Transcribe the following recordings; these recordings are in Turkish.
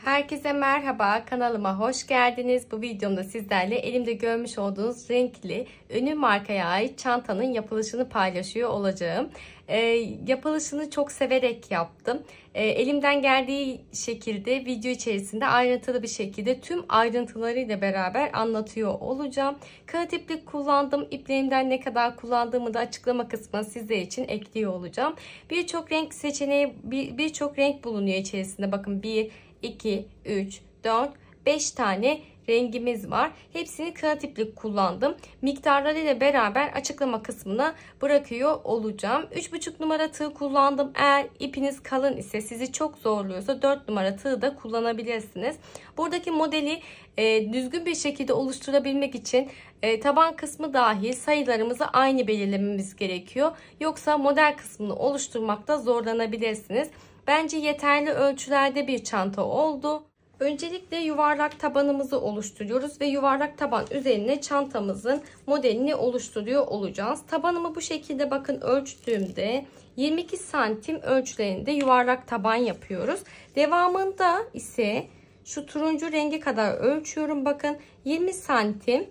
Herkese merhaba, kanalıma hoş geldiniz. Bu videomda sizlerle elimde görmüş olduğunuz renkli ünlü markaya ait çantanın yapılışını paylaşıyor olacağım. Yapılışını çok severek yaptım. Elimden geldiği şekilde video içerisinde ayrıntılı bir şekilde tüm ayrıntılarıyla beraber anlatıyor olacağım. Kağıt iplik kullandım. İpliğimden ne kadar kullandığımı da açıklama kısmına sizler için ekliyor olacağım. Birçok renk seçeneği, birçok renk bulunuyor içerisinde. Bakın 1, 2, 3, 4, 5 tane rengimiz var. Hepsini kağıt iplik kullandım. Miktarları ile beraber açıklama kısmına bırakıyor olacağım. 3,5 numara tığ kullandım. Eğer ipiniz kalın ise, sizi çok zorluyorsa 4 numara tığ da kullanabilirsiniz. Buradaki modeli düzgün bir şekilde oluşturabilmek için taban kısmı dahil sayılarımızı aynı belirlememiz gerekiyor. Yoksa model kısmını oluşturmakta zorlanabilirsiniz. Bence yeterli ölçülerde bir çanta oldu. Öncelikle yuvarlak tabanımızı oluşturuyoruz ve yuvarlak taban üzerine çantamızın modelini oluşturuyor olacağız. Tabanımı bu şekilde bakın ölçtüğümde 22 santim ölçülerinde yuvarlak taban yapıyoruz. Devamında ise şu turuncu rengi kadar ölçüyorum. Bakın 20 santim.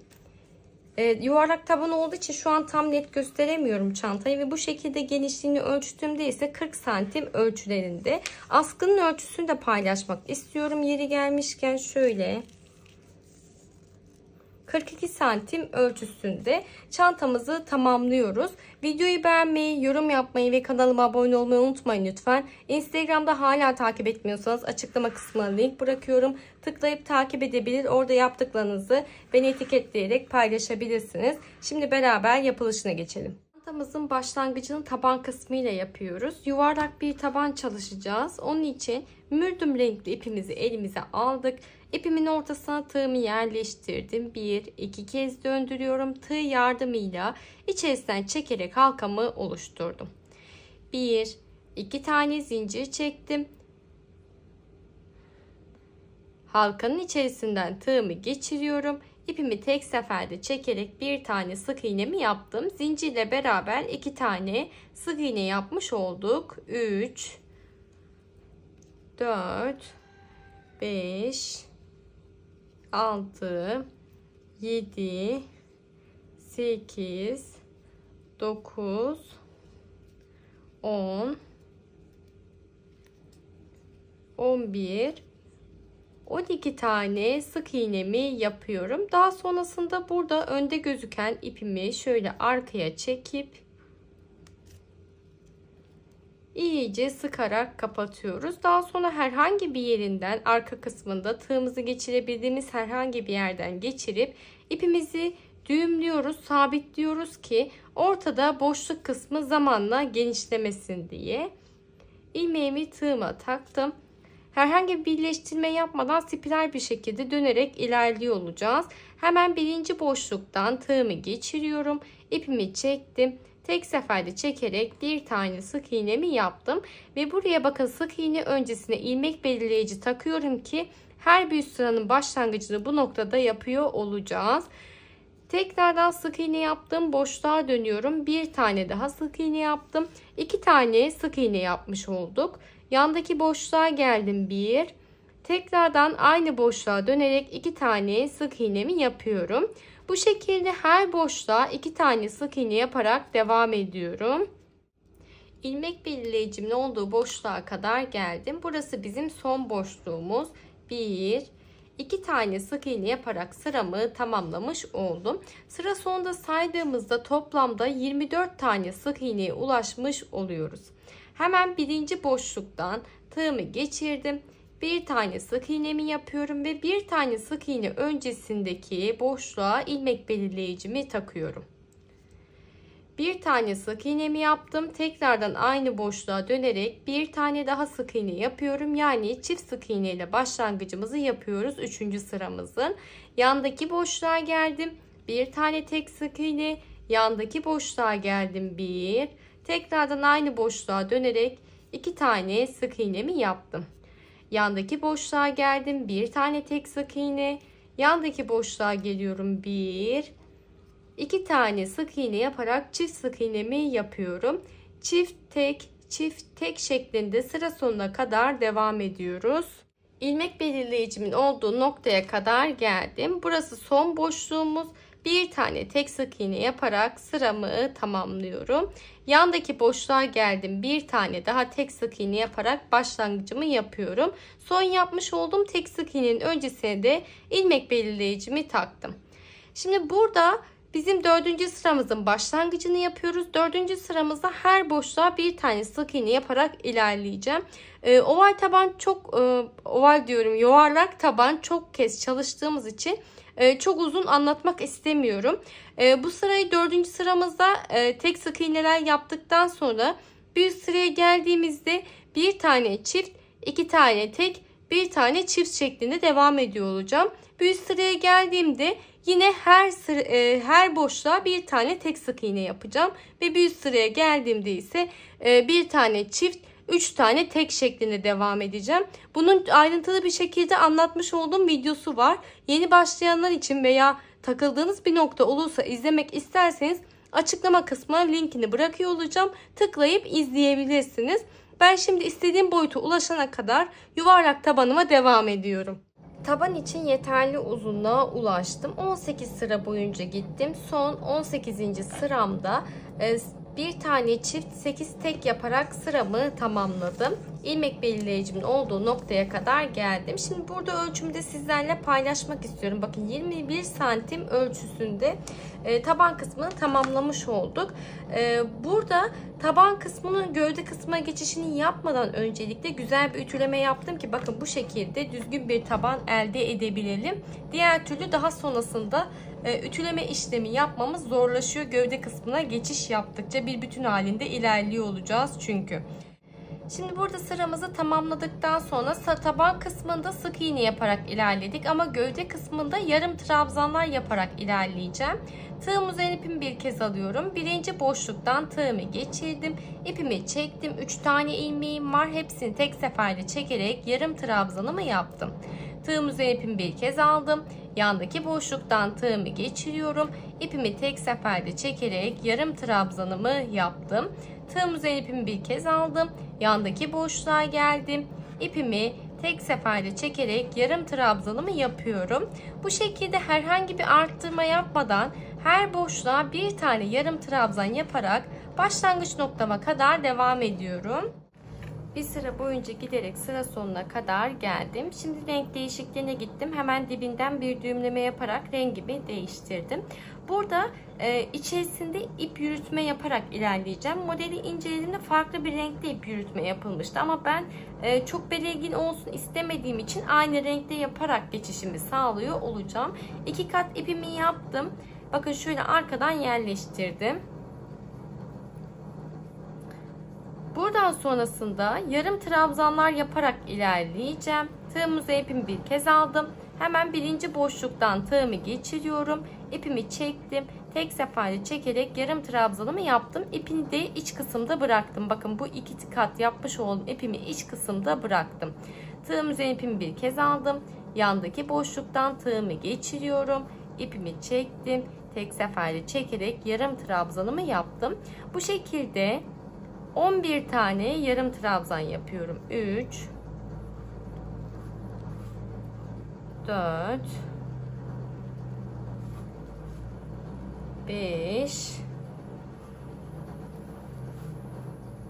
Yuvarlak taban olduğu için şu an tam net gösteremiyorum çantayı ve bu şekilde genişliğini ölçtüğümde ise 40 santim ölçülerinde. Askının ölçüsünü de paylaşmak istiyorum yeri gelmişken. Şöyle 42 santim ölçüsünde çantamızı tamamlıyoruz. Videoyu beğenmeyi, yorum yapmayı ve kanalıma abone olmayı unutmayın lütfen. Instagram'da hala takip etmiyorsanız açıklama kısmına link bırakıyorum. Tıklayıp takip edebilir, orada yaptıklarınızı beni etiketleyerek paylaşabilirsiniz. Şimdi beraber yapılışına geçelim. Çantamızın başlangıcını taban kısmı ile yapıyoruz. Yuvarlak bir taban çalışacağız. Onun için mürdüm renkli ipimizi elimize aldık. İpimin ortasına tığımı yerleştirdim. 1-2 kez döndürüyorum. Tığ yardımıyla içerisinden çekerek halkamı oluşturdum. 1-2 tane zincir çektim. Halkanın içerisinden tığımı geçiriyorum. İpimi tek seferde çekerek bir tane sık iğnemi yaptım. Zincirle beraber 2 tane sık iğne yapmış olduk. 3, 4, 5, 6, 7, 8, 9, 10, 11, 12 tane sık iğnemi yapıyorum. Daha sonrasında burada önde gözüken ipimi şöyle arkaya çekip iyice sıkarak kapatıyoruz. Daha sonra herhangi bir yerinden, arka kısmında tığımızı geçirebildiğimiz herhangi bir yerden geçirip ipimizi düğümlüyoruz, sabitliyoruz ki ortada boşluk kısmı zamanla genişlemesin diye. İlmeğimi tığıma taktım. Herhangi bir birleştirme yapmadan spiral bir şekilde dönerek ilerliyor olacağız. Hemen birinci boşluktan tığımı geçiriyorum. İpimi çektim. Tek seferde çekerek bir tane sık iğnemi yaptım. Ve buraya bakın, sık iğne öncesine ilmek belirleyici takıyorum ki her bir sıranın başlangıcını bu noktada yapıyor olacağız. Tekrardan sık iğne yaptım. Boşluğa dönüyorum. Bir tane daha sık iğne yaptım. 2 tane sık iğne yapmış olduk. Yandaki boşluğa geldim. 1. Tekrardan aynı boşluğa dönerek 2 tane sık iğnemi yapıyorum. Bu şekilde her boşluğa 2 tane sık iğne yaparak devam ediyorum. İlmek belirleyicimin olduğu boşluğa kadar geldim. Burası bizim son boşluğumuz. 1, 2 tane sık iğne yaparak sıramı tamamlamış oldum. Sıra sonunda saydığımızda toplamda 24 tane sık iğneye ulaşmış oluyoruz. Hemen birinci boşluktan tığımı geçirdim. Bir tane sık iğnemi yapıyorum ve bir tane sık iğne öncesindeki boşluğa ilmek belirleyicimi takıyorum. Bir tane sık iğnemi yaptım. Tekrardan aynı boşluğa dönerek bir tane daha sık iğne yapıyorum. Yani çift sık iğne ile başlangıcımızı yapıyoruz 3. sıramızın. Yandaki boşluğa geldim. Bir tane tek sık iğne. Yandaki boşluğa geldim. 1. Tekrardan aynı boşluğa dönerek 2 tane sık iğnemi yaptım. Yandaki boşluğa geldim. Bir tane tek sık iğne. Yandaki boşluğa geliyorum. 1, 2 tane sık iğne yaparak çift sık iğnemi yapıyorum. Çift tek şeklinde sıra sonuna kadar devam ediyoruz. İlmek belirleyicimin olduğu noktaya kadar geldim. Burası son boşluğumuz. Bir tane tek sık iğne yaparak sıramı tamamlıyorum. Yandaki boşluğa geldim. Bir tane daha tek sık iğne yaparak başlangıcımı yapıyorum. Son yapmış olduğum tek sık iğnenin öncesine de ilmek belirleyicimi taktım. Şimdi burada bizim 4. sıramızın başlangıcını yapıyoruz. 4. sıramızda her boşluğa bir tane sık iğne yaparak ilerleyeceğim. Oval taban yuvarlak taban çok kez çalıştığımız için çok uzun anlatmak istemiyorum. Bu sırayı 4. sıramızda tek sık iğneler yaptıktan sonra bir sıraya geldiğimizde bir tane çift, 2 tane tek, bir tane çift şeklinde devam ediyor olacağım. Bir sıraya geldiğimde yine her boşluğa bir tane tek sık iğne yapacağım ve bir sıraya geldiğimde ise bir tane çift, 3 tane tek şeklinde devam edeceğim. Bunun ayrıntılı bir şekilde anlatmış olduğum videosu var. Yeni başlayanlar için veya takıldığınız bir nokta olursa izlemek isterseniz açıklama kısmına linkini bırakıyor olacağım. Tıklayıp izleyebilirsiniz. Ben şimdi istediğim boyuta ulaşana kadar yuvarlak tabanıma devam ediyorum. Taban için yeterli uzunluğa ulaştım. 18 sıra boyunca gittim. Son 18. sıramda bir tane çift 8 tek yaparak sıramı tamamladım. İlmek belirleyicimin olduğu noktaya kadar geldim. Şimdi burada ölçümü de sizlerle paylaşmak istiyorum. Bakın 21 santim ölçüsünde taban kısmını tamamlamış olduk. Burada taban kısmının gövde kısmına geçişini yapmadan öncelikle güzel bir ütüleme yaptım ki bakın bu şekilde düzgün bir taban elde edebilelim. Diğer türlü daha sonrasında ütüleme işlemi yapmamız zorlaşıyor. Gövde kısmına geçiş yaptıkça bir bütün halinde ilerliyor olacağız çünkü. Şimdi burada sıramızı tamamladıktan sonra taban kısmında sık iğne yaparak ilerledik ama gövde kısmında yarım trabzanlar yaparak ilerleyeceğim. Tığım üzerine ipimi bir kez alıyorum. Birinci boşluktan tığımı geçirdim. İpimi çektim. 3 tane ilmeğim var. Hepsini tek seferde çekerek yarım trabzanımı yaptım. Tığım üzerine ipimi bir kez aldım. Yandaki boşluktan tığımı geçiriyorum. İpimi tek seferde çekerek yarım trabzanımı yaptım. Tığım üzerine ipimi bir kez aldım. Yandaki boşluğa geldim. İpimi tek seferde çekerek yarım trabzanımı yapıyorum. Bu şekilde herhangi bir arttırma yapmadan her boşluğa bir tane yarım trabzan yaparak başlangıç noktama kadar devam ediyorum. Bir sıra boyunca giderek sıra sonuna kadar geldim. Şimdi renk değişikliğine gittim. Hemen dibinden bir düğümleme yaparak rengimi değiştirdim. Burada içerisinde ip yürütme yaparak ilerleyeceğim. Modeli incelediğimde farklı bir renkte ip yürütme yapılmıştı. Ama ben çok belirgin olsun istemediğim için aynı renkte yaparak geçişimi sağlıyor olacağım. 2 kat ipimi yaptım. Bakın şöyle arkadan yerleştirdim. Buradan sonrasında yarım trabzanlar yaparak ilerleyeceğim. Tığım üzerine ipimi bir kez aldım. Hemen birinci boşluktan tığımı geçiriyorum. İpimi çektim. Tek seferde çekerek yarım trabzanımı yaptım. İpini de iç kısımda bıraktım. Bakın bu 2 kat yapmış olduğum ipimi iç kısımda bıraktım. Tığım üzerine ipimi bir kez aldım. Yandaki boşluktan tığımı geçiriyorum. İpimi çektim. Tek seferde çekerek yarım trabzanımı yaptım. Bu şekilde 11 tane yarım trabzan yapıyorum. 3 4 5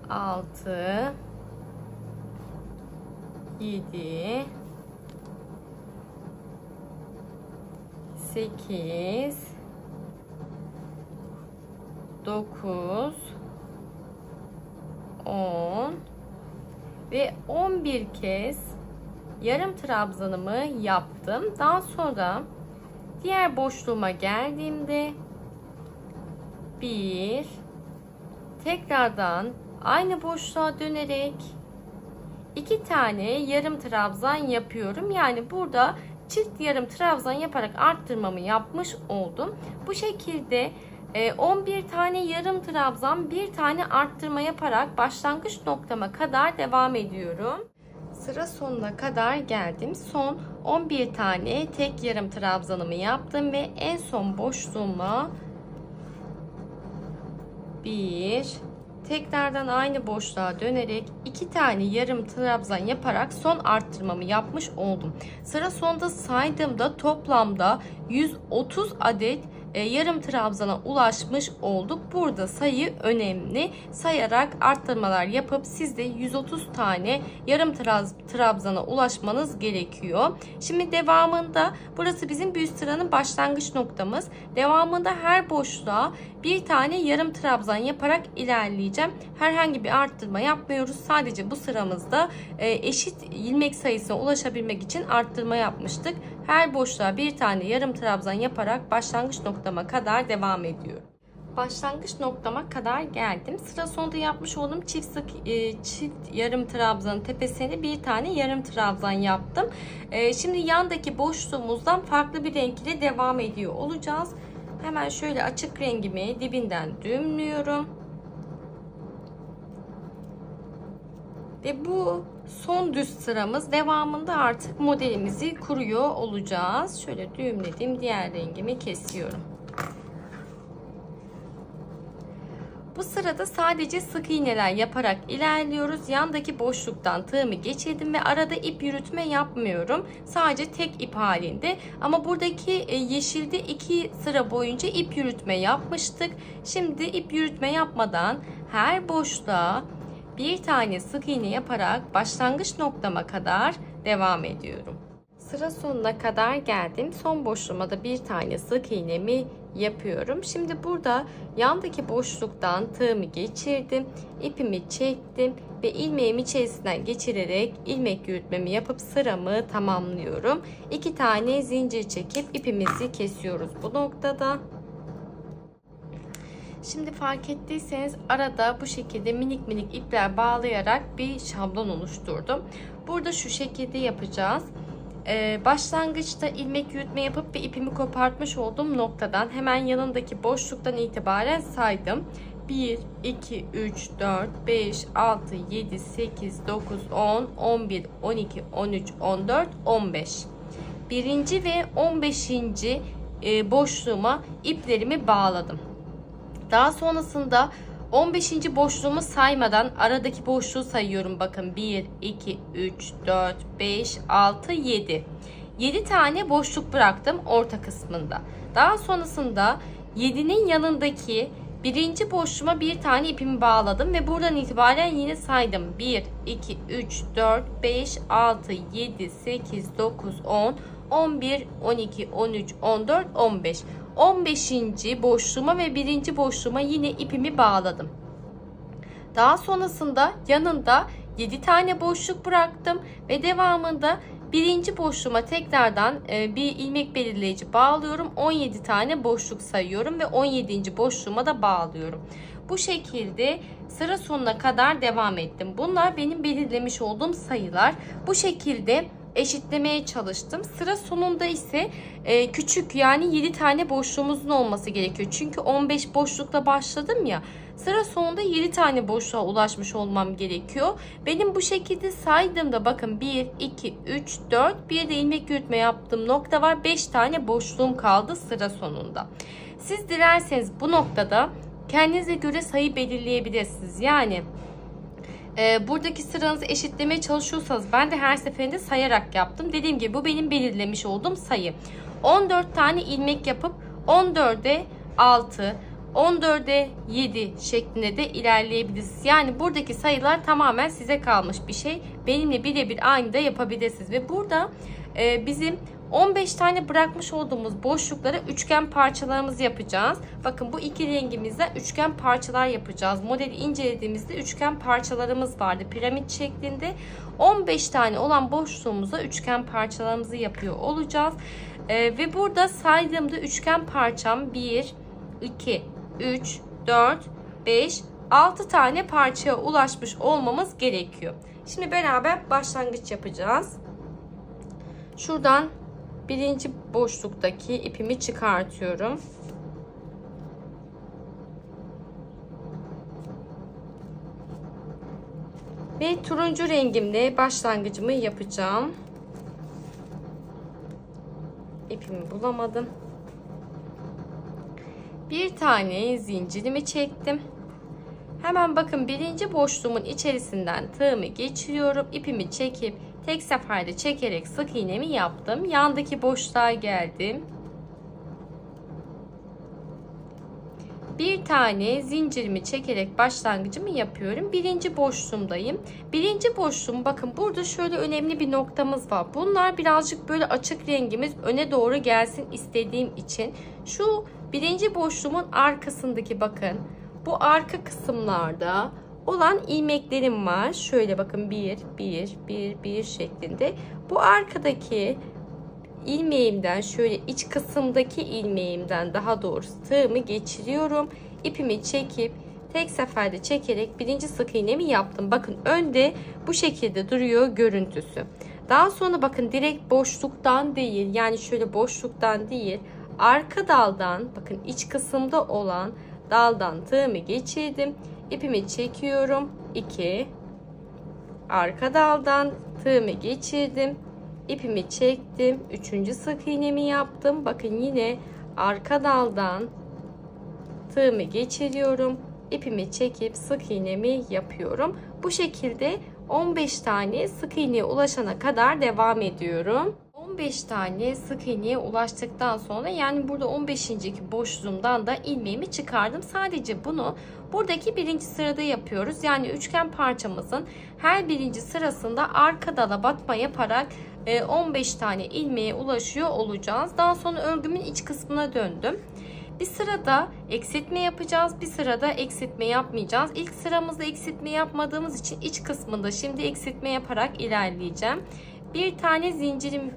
6 7 8 9 10 ve 11 kez yarım trabzanımı yaptım. Daha sonra diğer boşluğuma geldiğimde tekrardan aynı boşluğa dönerek 2 tane yarım trabzan yapıyorum. Yani burada çift yarım trabzan yaparak arttırmamı yapmış oldum. Bu şekilde 11 tane yarım trabzan, bir tane arttırma yaparak başlangıç noktama kadar devam ediyorum. Sıra sonuna kadar geldim. Son 11 tane tek yarım trabzanımı yaptım ve en son boşluğuma bir tekrardan aynı boşluğa dönerek 2 tane yarım trabzan yaparak son arttırmamı yapmış oldum. Sıra sonunda saydığımda toplamda 130 adet yarım trabzana ulaşmış olduk. Burada sayı önemli. Sayarak arttırmalar yapıp siz de 130 tane yarım trabzana ulaşmanız gerekiyor. Şimdi devamında burası bizim bir üst sıranın başlangıç noktamız. Devamında her boşluğa bir tane yarım trabzan yaparak ilerleyeceğim. Herhangi bir arttırma yapmıyoruz. Sadece bu sıramızda eşit ilmek sayısına ulaşabilmek için arttırma yapmıştık. Her boşluğa bir tane yarım trabzan yaparak başlangıç noktama kadar devam ediyorum. Başlangıç noktama kadar geldim. Sıra sonunda yapmış olduğum çift yarım trabzanın tepesine bir tane yarım trabzan yaptım. Şimdi yandaki boşluğumuzdan farklı bir renk ile devam ediyor olacağız. Hemen şöyle açık rengimi dibinden düğümlüyorum. Ve bu son düz sıramız. Devamında artık modelimizi kuruyor olacağız. Şöyle düğümledim. Diğer rengimi kesiyorum. Bu sırada sadece sık iğneler yaparak ilerliyoruz. Yandaki boşluktan tığımı geçirdim ve arada ip yürütme yapmıyorum. Sadece tek ip halinde. Ama buradaki yeşilde 2 sıra boyunca ip yürütme yapmıştık. Şimdi ip yürütme yapmadan her boşluğa bir tane sık iğne yaparak başlangıç noktama kadar devam ediyorum. Sıra sonuna kadar geldim. Son boşluğuma da bir tane sık iğnemi yapıyorum. Şimdi burada yandaki boşluktan tığımı geçirdim. İpimi çektim ve ilmeğimi içerisinden geçirerek ilmek yürütmemi yapıp sıramı tamamlıyorum. 2 tane zincir çekip ipimizi kesiyoruz bu noktada. Şimdi fark ettiyseniz arada bu şekilde minik minik ipler bağlayarak bir şablon oluşturdum. Burada şu şekilde yapacağız. Başlangıçta ilmek yürütme yapıp ve ipimi kopartmış olduğum noktadan hemen yanındaki boşluktan itibaren saydım. 1, 2, 3, 4, 5, 6, 7, 8, 9, 10, 11, 12, 13, 14, 15. Birinci ve 15. boşluğuma iplerimi bağladım. Daha sonrasında 15. boşluğumu saymadan aradaki boşluğu sayıyorum. Bakın 1, 2, 3, 4, 5, 6, 7. 7 tane boşluk bıraktım orta kısmında. Daha sonrasında 7'nin yanındaki birinci boşluğuma bir tane ipimi bağladım ve buradan itibaren yine saydım. 1, 2, 3, 4, 5, 6, 7, 8, 9, 10, 11, 12, 13, 14, 15. 15. boşluğuma ve birinci boşluğuma yine ipimi bağladım. Daha sonrasında yanında 7 tane boşluk bıraktım ve devamında birinci boşluğuma tekrardan bir ilmek belirleyici bağlıyorum. 17 tane boşluk sayıyorum ve 17. boşluğuma da bağlıyorum. Bu şekilde sıra sonuna kadar devam ettim. Bunlar benim belirlemiş olduğum sayılar. Bu şekilde eşitlemeye çalıştım. Sıra sonunda ise küçük, yani 7 tane boşluğumuzun olması gerekiyor. Çünkü 15 boşlukla başladım ya. Sıra sonunda 7 tane boşluğa ulaşmış olmam gerekiyor. Benim bu şekilde saydığımda bakın 1, 2, 3, 4, bir de ilmek yürütme yaptığım nokta var. 5 tane boşluğum kaldı sıra sonunda. Siz dilerseniz bu noktada kendinize göre sayı belirleyebilirsiniz. Yani buradaki sıranızı eşitlemeye çalışıyorsanız ben de her seferinde sayarak yaptım. Dediğim gibi bu benim belirlemiş olduğum sayı. 14 tane ilmek yapıp 14'e 6, 14'e 7 şeklinde de ilerleyebilirsiniz. Yani buradaki sayılar tamamen size kalmış bir şey. Benimle birebir aynı da yapabilirsiniz. Ve burada bizim 15 tane bırakmış olduğumuz boşluklara üçgen parçalarımızı yapacağız. Bakın bu iki rengimizden üçgen parçalar yapacağız. Modeli incelediğimizde üçgen parçalarımız vardı piramit şeklinde. 15 tane olan boşluğumuza üçgen parçalarımızı yapıyor olacağız. Ve burada saydığımda üçgen parçam 1, 2, 3, 4, 5, 6 tane parçaya ulaşmış olmamız gerekiyor. Şimdi beraber başlangıç yapacağız. Şuradan birinci boşluktaki ipimi çıkartıyorum. Ve turuncu rengimle başlangıcımı yapacağım. İpimi bulamadım. Bir tane zincirimi çektim. Hemen bakın birinci boşluğumun içerisinden tığımı geçiriyorum. İpimi çekip tek seferde çekerek sık iğnemi yaptım. Yandaki boşluğa geldim. Bir tane zincirimi çekerek başlangıcımı yapıyorum. Birinci boşluğumdayım. Birinci boşluğum, bakın burada şöyle önemli bir noktamız var. Bunlar birazcık böyle açık rengimiz öne doğru gelsin istediğim için şu birinci boşluğumun arkasındaki, bakın bu arka kısımlarda olan ilmeklerim var. Şöyle bakın bir şeklinde. Bu arkadaki ilmeğimden, şöyle iç kısımdaki ilmeğimden daha doğrusu tığımı geçiriyorum. İpimi çekip tek seferde çekerek birinci sık iğnemi yaptım. Bakın önde bu şekilde duruyor görüntüsü. Daha sonra bakın direkt boşluktan değil, yani şöyle boşluktan değil, arka daldan, bakın iç kısımda olan daldan tığımı geçirdim. İpimi çekiyorum. 2 arka daldan tığımı geçirdim. İpimi çektim. 3. sık iğnemi yaptım. Bakın yine arka daldan tığımı geçiriyorum. İpimi çekip sık iğnemi yapıyorum. Bu şekilde 15 tane sık iğneye ulaşana kadar devam ediyorum. 15 tane sık iğneye ulaştıktan sonra, yani burada 15. boşluğumdan da ilmeğimi çıkardım. Sadece bunu buradaki birinci sırada yapıyoruz. Yani üçgen parçamızın her birinci sırasında arka dala batma yaparak 15 tane ilmeğe ulaşıyor olacağız. Daha sonra örgümün iç kısmına döndüm. Bir sırada eksiltme yapacağız. Bir sırada eksiltme yapmayacağız. İlk sıramızda eksiltme yapmadığımız için iç kısmında şimdi eksiltme yaparak ilerleyeceğim. Bir tane zincirim,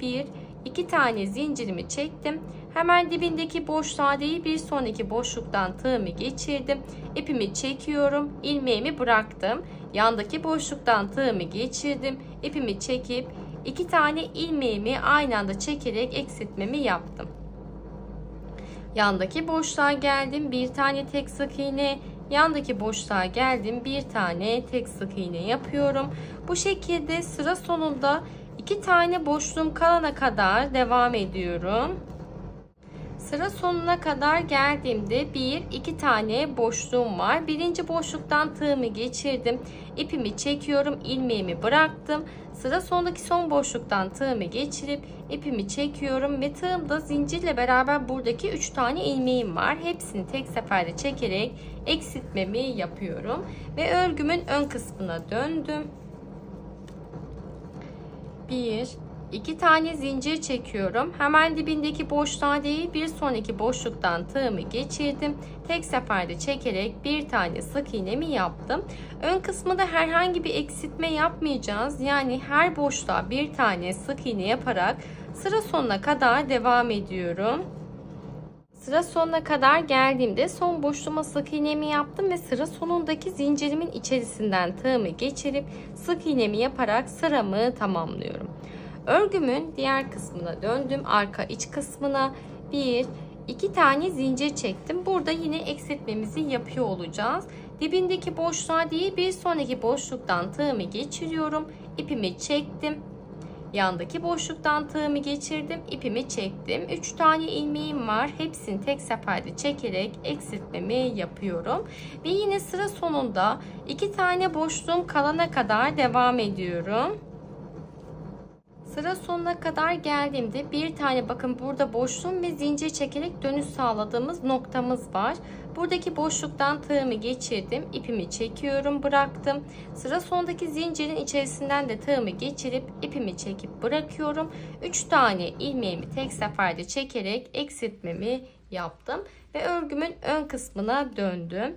iki tane zincirimi çektim. Hemen dibindeki boşluğa değil, bir sonraki boşluktan tığımı geçirdim. İpimi çekiyorum. İlmeğimi bıraktım. Yandaki boşluktan tığımı geçirdim. İpimi çekip 2 tane ilmeğimi aynı anda çekerek eksiltmemi yaptım. Yandaki boşluğa geldim. Bir tane tek sık iğne. Yandaki boşluğa geldim. Bir tane tek sık iğne yapıyorum. Bu şekilde sıra sonunda 2 tane boşluğum kalana kadar devam ediyorum. Sıra sonuna kadar geldiğimde 2 tane boşluğum var. Birinci boşluktan tığımı geçirdim. İpimi çekiyorum. İlmeğimi bıraktım. Sıra sonundaki son boşluktan tığımı geçirip ipimi çekiyorum ve tığımda zincirle beraber buradaki 3 tane ilmeğim var. Hepsini tek seferde çekerek eksiltmemi yapıyorum ve örgümün ön kısmına döndüm. 2 tane zincir çekiyorum. Hemen dibindeki boşluğa değil, bir sonraki boşluktan tığımı geçirdim. Tek seferde çekerek bir tane sık iğnemi yaptım. Ön kısmında herhangi bir eksiltme yapmayacağız. Yani her boşluğa bir tane sık iğne yaparak sıra sonuna kadar devam ediyorum. Sıra sonuna kadar geldiğimde son boşluğuma sık iğnemi yaptım ve sıra sonundaki zincirimin içerisinden tığımı geçirip sık iğnemi yaparak sıramı tamamlıyorum. Örgümün diğer kısmına döndüm. Arka iç kısmına 2 tane zincir çektim. Burada yine eksiltmemizi yapıyor olacağız. Dibindeki boşluğa değil, bir sonraki boşluktan tığımı geçiriyorum. İpimi çektim. Yandaki boşluktan tığımı geçirdim. İpimi çektim. 3 tane ilmeğim var. Hepsini tek seferde çekerek eksiltmemi yapıyorum. Ve yine sıra sonunda 2 tane boşluğum kalana kadar devam ediyorum. Sıra sonuna kadar geldiğimde bir tane, bakın burada boşluğum ve zincir çekerek dönüş sağladığımız noktamız var. Buradaki boşluktan tığımı geçirdim. İpimi çekiyorum, bıraktım. Sıra sonundaki zincirin içerisinden de tığımı geçirip ipimi çekip bırakıyorum. 3 tane ilmeğimi tek seferde çekerek eksiltmemi yaptım ve örgümün ön kısmına döndüm.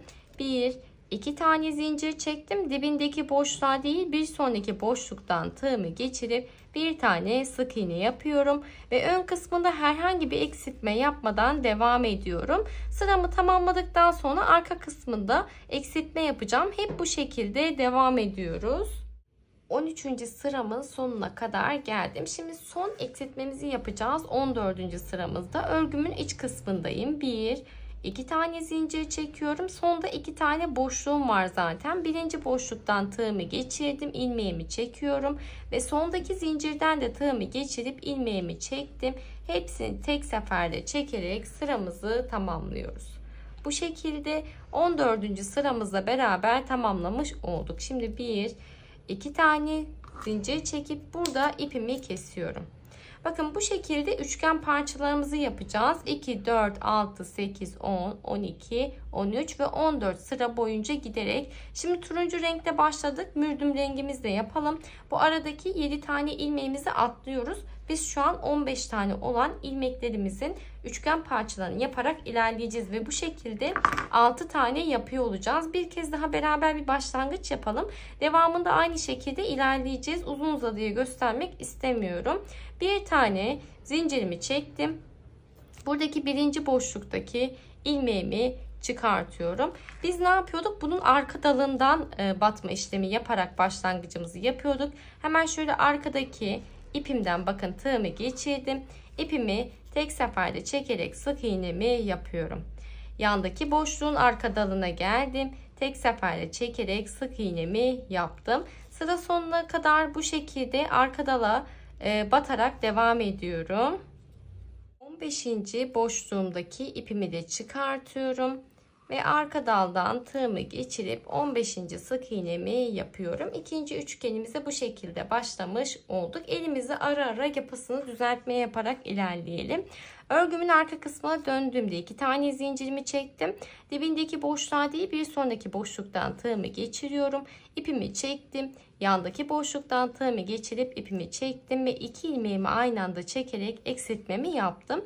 2 tane zincir çektim. Dibindeki boşluğa değil, bir sonraki boşluktan tığımı geçirip bir tane sık iğne yapıyorum ve ön kısmında herhangi bir eksiltme yapmadan devam ediyorum. Sıramı tamamladıktan sonra arka kısmında eksiltme yapacağım. Hep bu şekilde devam ediyoruz. 13. sıramın sonuna kadar geldim. Şimdi son eksiltmemizi yapacağız. 14. sıramızda örgümün iç kısmındayım. 2 tane zincir çekiyorum. Sonda 2 tane boşluğum var zaten. Birinci boşluktan tığımı geçirdim. İlmeğimi çekiyorum. Ve sondaki zincirden de tığımı geçirip ilmeğimi çektim. Hepsini tek seferde çekerek sıramızı tamamlıyoruz. Bu şekilde 14. sıramızla beraber tamamlamış olduk. Şimdi 2 tane zincir çekip burada ipimi kesiyorum. Bakın bu şekilde üçgen parçalarımızı yapacağız. 2, 4, 6, 8, 10, 12, 13 ve 14 sıra boyunca giderek. Şimdi turuncu renkte başladık. Mürdüm rengimizle yapalım. Bu aradaki 7 tane ilmeğimizi atlıyoruz. Biz şu an 15 tane olan ilmeklerimizin üçgen parçalarını yaparak ilerleyeceğiz. Ve bu şekilde 6 tane yapıyor olacağız. Bir kez daha beraber bir başlangıç yapalım. Devamında aynı şekilde ilerleyeceğiz. Uzun uzadıya göstermek istemiyorum. Bir tane zincirimi çektim. Buradaki birinci boşluktaki ilmeğimi çıkartıyorum. Biz ne yapıyorduk? Bunun arka dalından batma işlemi yaparak başlangıcımızı yapıyorduk. Hemen şöyle arkadaki ipimden bakın tığımı geçirdim. İpimi tek seferde çekerek sık iğnemi yapıyorum. Yandaki boşluğun arka dalına geldim. Tek seferde çekerek sık iğnemi yaptım. Sıra sonuna kadar bu şekilde arka dala batarak devam ediyorum. 15. boşluğumdaki ipimi de çıkartıyorum ve arka daldan tığımı geçirip 15. sık iğnemi yapıyorum. İkinci üçgenimize bu şekilde başlamış olduk. Elimizi ara ara yapısını düzeltmeye yaparak ilerleyelim. Örgümün arka kısmına döndüğümde 2 tane zincirimi çektim. Dibindeki boşluğa değil bir sonraki boşluktan tığımı geçiriyorum. İpimi çektim. Yandaki boşluktan tığımı geçirip ipimi çektim ve 2 ilmeğimi aynı anda çekerek eksiltmemi yaptım.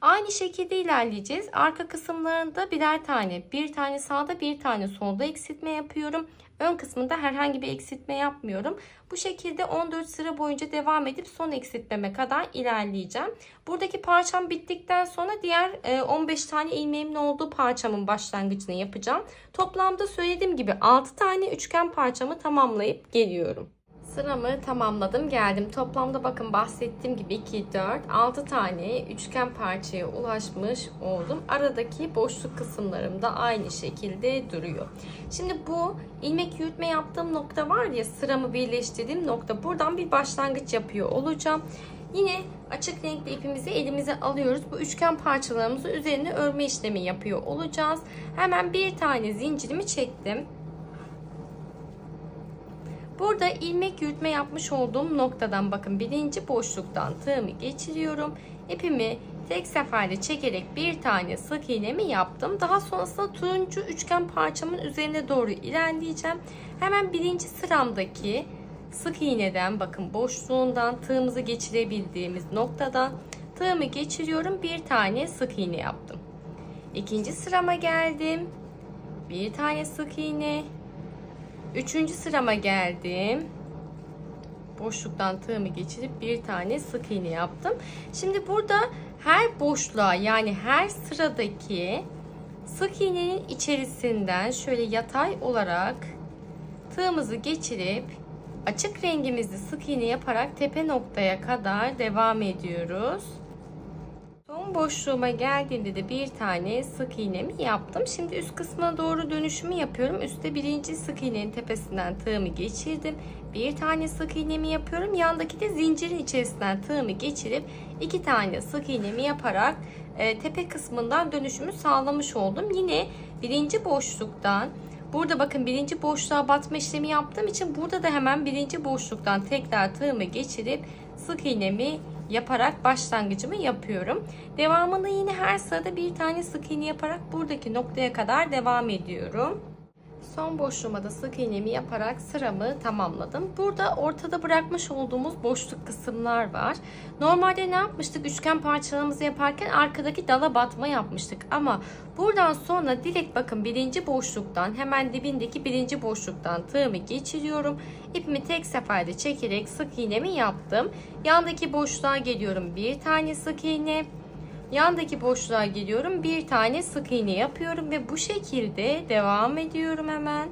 Aynı şekilde ilerleyeceğiz. Arka kısımlarında birer tane, bir tane sağda bir tane solda eksiltme yapıyorum. Ön kısmında herhangi bir eksiltme yapmıyorum. Bu şekilde 14 sıra boyunca devam edip son eksiltmeme kadar ilerleyeceğim. Buradaki parçam bittikten sonra diğer 15 tane ilmeğimin olduğu parçamın başlangıcını yapacağım. Toplamda söylediğim gibi 6 tane üçgen parçamı tamamlayıp geliyorum. Sıramı tamamladım geldim. Toplamda bakın bahsettiğim gibi 2, 4, 6 tane üçgen parçaya ulaşmış oldum. Aradaki boşluk kısımlarım da aynı şekilde duruyor. Şimdi bu ilmek yürütme yaptığım nokta var ya, sıramı birleştirdiğim nokta, buradan bir başlangıç yapıyor olacağım. Yine açık renkli ipimizi elimize alıyoruz. Bu üçgen parçalarımızı üzerine örme işlemi yapıyor olacağız. Hemen bir tane zincirimi çektim. Burada ilmek yürütme yapmış olduğum noktadan bakın birinci boşluktan tığımı geçiriyorum. İpimi tek seferde çekerek bir tane sık iğnemi yaptım. Daha sonrasında turuncu üçgen parçamın üzerine doğru ilerleyeceğim. Hemen birinci sıramdaki sık iğneden bakın boşluğundan tığımızı geçirebildiğimiz noktadan tığımı geçiriyorum. Bir tane sık iğne yaptım. İkinci sırama geldim. Bir tane sık iğne. Üçüncü sırama geldim. Boşluktan tığımı geçirip bir tane sık iğne yaptım. Şimdi burada her boşluğa yani her sıradaki sık iğnenin içerisinden şöyle yatay olarak tığımızı geçirip açık rengimizli sık iğne yaparak tepe noktaya kadar devam ediyoruz. Son boşluğuma geldiğinde de bir tane sık iğnemi yaptım. Şimdi üst kısmına doğru dönüşümü yapıyorum. Üstte birinci sık iğnenin tepesinden tığımı geçirdim. Bir tane sık iğnemi yapıyorum. Yandaki de zincirin içerisinden tığımı geçirip 2 tane sık iğnemi yaparak tepe kısmından dönüşümü sağlamış oldum. Yine birinci boşluktan burada bakın birinci boşluğa batma işlemi yaptığım için burada da hemen birinci boşluktan tekrar tığımı geçirip sık iğnemi yaparak başlangıcımı yapıyorum. Devamında yine her sırada bir tane sık iğne yaparak buradaki noktaya kadar devam ediyorum. Son boşluğuma da sık iğnemi yaparak sıramı tamamladım. Burada ortada bırakmış olduğumuz boşluk kısımlar var. Normalde ne yapmıştık? Üçgen parçalarımızı yaparken arkadaki dala batma yapmıştık. Ama buradan sonra direkt bakın birinci boşluktan hemen dibindeki birinci boşluktan tığımı geçiriyorum. İpimi tek seferde çekerek sık iğnemi yaptım. Yandaki boşluğa geliyorum. Bir tane sık iğne. Yandaki boşluğa geliyorum. Bir tane sık iğne yapıyorum ve bu şekilde devam ediyorum hemen.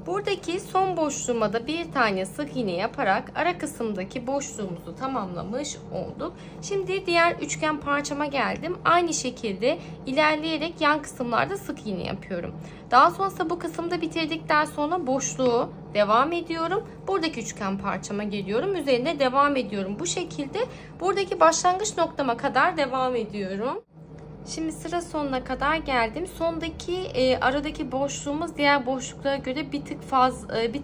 Buradaki son boşluğuma da bir tane sık iğne yaparak ara kısımdaki boşluğumuzu tamamlamış olduk. Şimdi diğer üçgen parçama geldim. Aynı şekilde ilerleyerek yan kısımlarda sık iğne yapıyorum. Daha sonrasında bu kısımda bitirdikten sonra boşluğu devam ediyorum. Buradaki üçgen parçama geliyorum. Üzerine devam ediyorum. Bu şekilde buradaki başlangıç noktama kadar devam ediyorum. Şimdi sıra sonuna kadar geldim. Sondaki aradaki boşluğumuz diğer boşluklara göre bir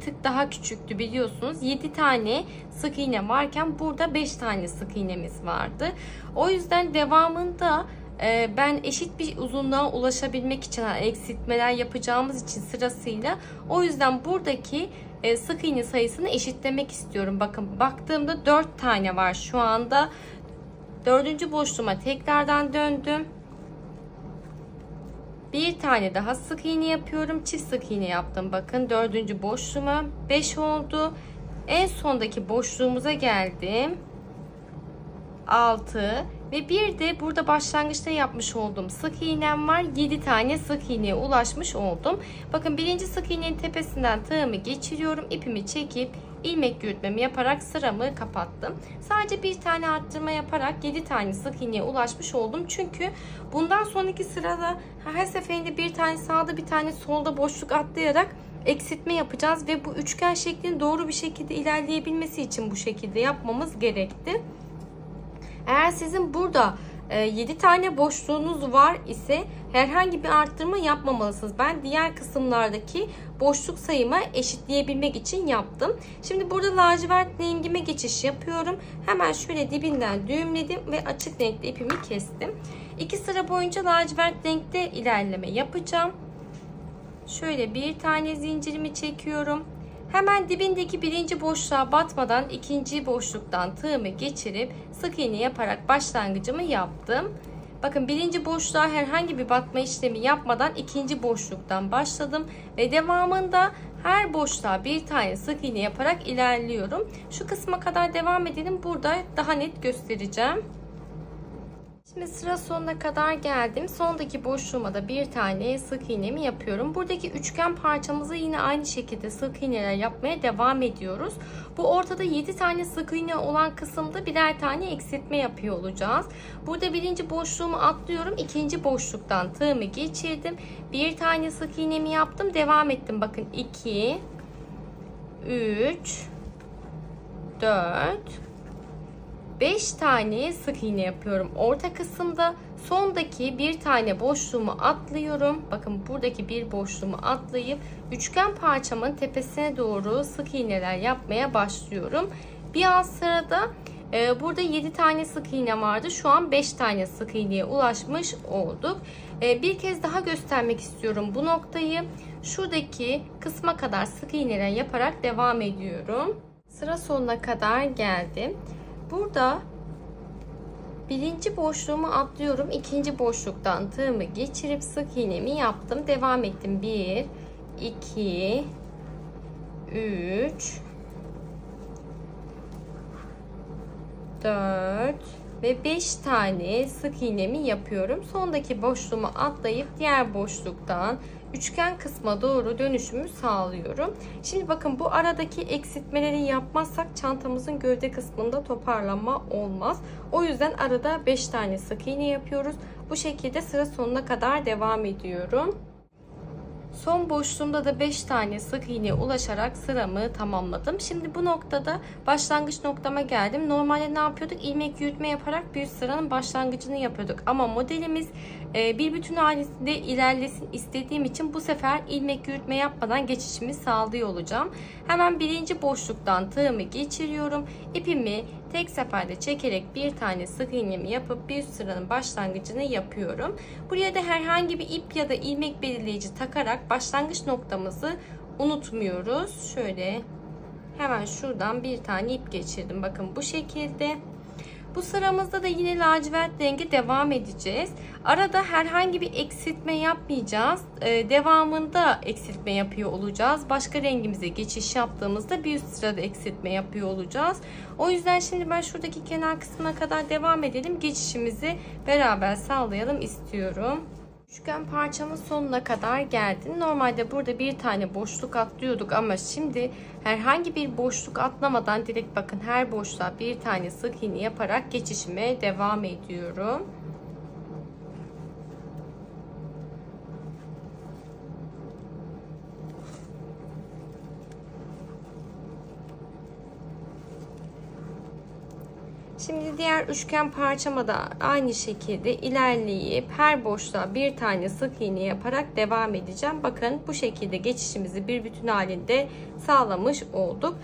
tık daha küçüktü biliyorsunuz. 7 tane sık iğne varken burada 5 tane sık iğnemiz vardı. O yüzden devamında ben eşit bir uzunluğa ulaşabilmek için eksiltmeler yapacağımız için sırasıyla o yüzden buradaki sık iğne sayısını eşitlemek istiyorum. Bakın baktığımda 4 tane var şu anda. 4. boşluğuma tekrardan döndüm. Bir tane daha sık iğne yapıyorum. Çift sık iğne yaptım. Bakın 4. boşluğuma 5 oldu. En sondaki boşluğumuza geldim. 6 ve bir de burada başlangıçta yapmış olduğum sık iğnem var. 7 tane sık iğneye ulaşmış oldum. Bakın birinci sık iğnenin tepesinden tığımı geçiriyorum. İpimi çekip ilmek yürütmemi yaparak sıramı kapattım. Sadece bir tane arttırma yaparak 7 tane sık iğneye ulaşmış oldum. Çünkü bundan sonraki sırada her seferinde bir tane sağda bir tane solda boşluk atlayarak eksiltme yapacağız ve bu üçgen şeklinin doğru bir şekilde ilerleyebilmesi için bu şekilde yapmamız gerekti. Eğer sizin burada 7 tane boşluğunuz var ise herhangi bir arttırma yapmamalısınız. Ben diğer kısımlardaki boşluk sayımı eşitleyebilmek için yaptım. Şimdi burada lacivert rengime geçiş yapıyorum. Hemen şöyle dibinden düğümledim ve açık renkli ipimi kestim. 2 sıra boyunca lacivert renkte ilerleme yapacağım. Şöyle bir tane zincirimi çekiyorum. Hemen dibindeki birinci boşluğa batmadan ikinci boşluktan tığımı geçirip sık iğne yaparak başlangıcımı yaptım. Bakın birinci boşluğa herhangi bir batma işlemi yapmadan ikinci boşluktan başladım ve devamında her boşluğa bir tane sık iğne yaparak ilerliyorum. Şu kısma kadar devam edelim. Burada daha net göstereceğim. Şimdi sıra sonuna kadar geldim. Sondaki boşluğuma da bir tane sık iğnemi yapıyorum. Buradaki üçgen parçamızı yine aynı şekilde sık iğneler yapmaya devam ediyoruz. Bu ortada 7 tane sık iğne olan kısımda birer tane eksiltme yapıyor olacağız. Burada birinci boşluğumu atlıyorum. İkinci boşluktan tığımı geçirdim. Bir tane sık iğnemi yaptım. Devam ettim. Bakın 2, 3, 4, 5 tane sık iğne yapıyorum. Orta kısımda sondaki bir tane boşluğumu atlıyorum. Bakın buradaki bir boşluğumu atlayıp üçgen parçamın tepesine doğru sık iğneler yapmaya başlıyorum. Bir alt sırada burada 7 tane sık iğne vardı. Şu an 5 tane sık iğneye ulaşmış olduk. Bir kez daha göstermek istiyorum bu noktayı. Şuradaki kısma kadar sık iğneler yaparak devam ediyorum. Sıra sonuna kadar geldim. Burada birinci boşluğumu atlıyorum. İkinci boşluktan tığımı geçirip sık iğnemi yaptım. Devam ettim. 1, 2, 3, 4 ve 5 tane sık iğnemi yapıyorum. Sondaki boşluğumu atlayıp diğer boşluktan üçgen kısma doğru dönüşümü sağlıyorum. Şimdi bakın bu aradaki eksiltmeleri yapmazsak çantamızın gövde kısmında toparlanma olmaz. O yüzden arada 5 tane sık iğne yapıyoruz. Bu şekilde sıra sonuna kadar devam ediyorum. Son boşluğumda da 5 tane sık iğneye ulaşarak sıramı tamamladım. Şimdi bu noktada başlangıç noktama geldim. Normalde ne yapıyorduk? İlmek yürütme yaparak bir sıranın başlangıcını yapıyorduk. Ama modelimiz bir bütün halinde ilerlesin istediğim için bu sefer ilmek yürütme yapmadan geçişimi sağlıyor olacağım. Hemen birinci boşluktan tığımı geçiriyorum. İpimi tek seferde çekerek bir tane sık iğnemi yapıp bir sıranın başlangıcını yapıyorum. Buraya da herhangi bir ip ya da ilmek belirleyici takarak başlangıç noktamızı unutmuyoruz. Şöyle hemen şuradan bir tane ip geçirdim. Bakın bu şekilde. Bu sıramızda da yine lacivert rengi devam edeceğiz. Arada herhangi bir eksiltme yapmayacağız. Devamında eksiltme yapıyor olacağız. Başka rengimize geçiş yaptığımızda bir üst sırada eksiltme yapıyor olacağız. O yüzden şimdi ben şuradaki kenar kısmına kadar devam edelim. Geçişimizi beraber sağlayalım istiyorum. Üçgen parçamın sonuna kadar geldim. Normalde burada bir tane boşluk atlıyorduk ama şimdi herhangi bir boşluk atlamadan direkt bakın her boşluğa bir tane sık iğne yaparak geçişime devam ediyorum. Şimdi diğer üçgen parçama da aynı şekilde ilerleyip her boşluğa bir tane sık iğne yaparak devam edeceğim. Bakın bu şekilde geçişimizi bir bütün halinde sağlamış olduk.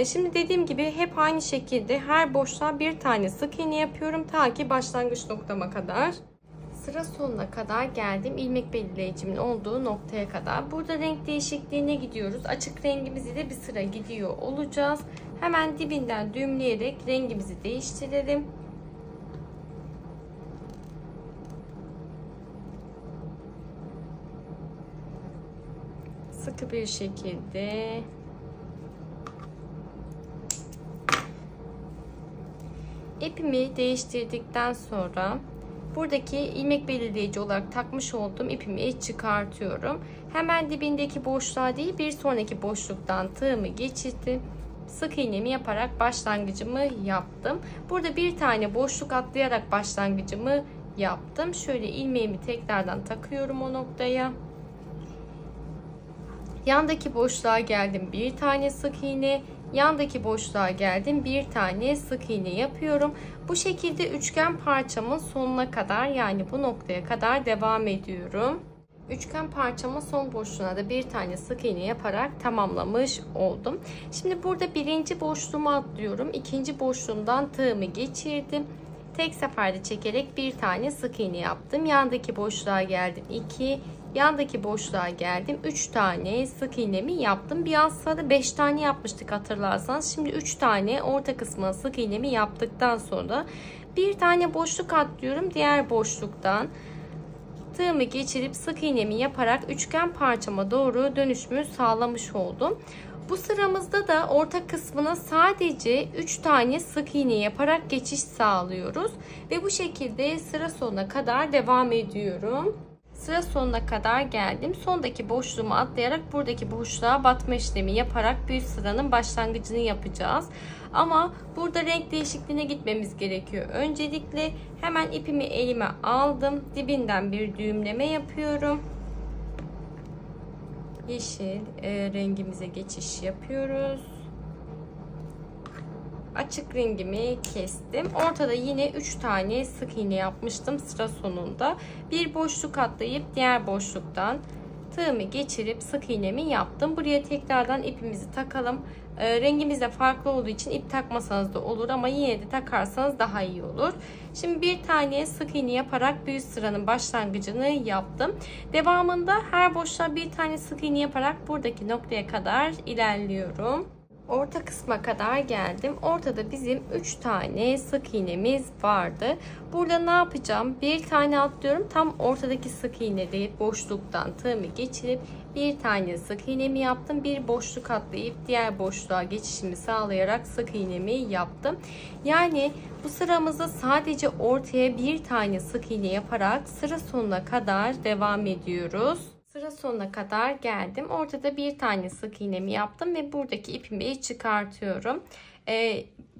Şimdi dediğim gibi hep aynı şekilde her boşluğa bir tane sık iğne yapıyorum ta ki başlangıç noktama kadar. Sıra sonuna kadar geldim. İlmek belirleyicimin olduğu noktaya kadar. Burada renk değişikliğine gidiyoruz. Açık rengimizi de bir sıra gidiyor olacağız. Hemen dibinden düğümleyerek rengimizi değiştirelim. Sıkı bir şekilde ipimi değiştirdikten sonra buradaki ilmek belirleyici olarak takmış olduğum ipimi çıkartıyorum. Hemen dibindeki boşluğa değil bir sonraki boşluktan tığımı geçirdim. Sık iğnemi yaparak başlangıcımı yaptım. Burada bir tane boşluk atlayarak başlangıcımı yaptım. Şöyle ilmeğimi tekrardan takıyorum o noktaya. Yandaki boşluğa geldim, bir tane sık iğne. Yandaki boşluğa geldim, bir tane sık iğne yapıyorum. Bu şekilde üçgen parçamın sonuna kadar, yani bu noktaya kadar devam ediyorum. Üçgen parçamın son boşluğuna da bir tane sık iğne yaparak tamamlamış oldum. Şimdi burada birinci boşluğuma atlıyorum. İkinci boşluğumdan tığımı geçirdim. Tek seferde çekerek bir tane sık iğne yaptım. Yandaki boşluğa geldim, 2. Yandaki boşluğa geldim, 3 tane sık iğnemi yaptım. Bir alt sırada 5 tane yapmıştık hatırlarsanız. Şimdi 3 tane orta kısmına sık iğnemi yaptıktan sonra bir tane boşluk atlıyorum. Diğer boşluktan tığımı geçirip sık iğnemi yaparak üçgen parçama doğru dönüşümü sağlamış oldum. Bu sıramızda da orta kısmına sadece 3 tane sık iğne yaparak geçiş sağlıyoruz. Ve bu şekilde sıra sonuna kadar devam ediyorum. Sıra sonuna kadar geldim. Sondaki boşluğumu atlayarak buradaki boşluğa batma işlemi yaparak bir üst sıranın başlangıcını yapacağız. Ama burada renk değişikliğine gitmemiz gerekiyor. Öncelikle hemen ipimi elime aldım. Dibinden bir düğümleme yapıyorum. Yeşil rengimize geçiş yapıyoruz. Açık rengimi kestim. Ortada yine 3 tane sık iğne yapmıştım sıra sonunda. Bir boşluk atlayıp diğer boşluktan tığımı geçirip sık iğnemi yaptım. Buraya tekrardan ipimizi takalım. Rengimiz de farklı olduğu için ip takmasanız da olur ama yine de takarsanız daha iyi olur. Şimdi bir tane sık iğne yaparak bir üst sıranın başlangıcını yaptım. Devamında her boşluğa bir tane sık iğne yaparak buradaki noktaya kadar ilerliyorum. Orta kısma kadar geldim. Ortada bizim 3 tane sık iğnemiz vardı. Burada ne yapacağım? Bir tane atlıyorum. Tam ortadaki sık iğneyi boşluktan tığımı geçirip bir tane sık iğnemi yaptım. Bir boşluk atlayıp diğer boşluğa geçişimi sağlayarak sık iğnemi yaptım. Yani bu sıramızda sadece ortaya bir tane sık iğne yaparak sıra sonuna kadar devam ediyoruz. Sıra sonuna kadar geldim. Ortada bir tane sık iğnemi yaptım ve buradaki ipimi çıkartıyorum.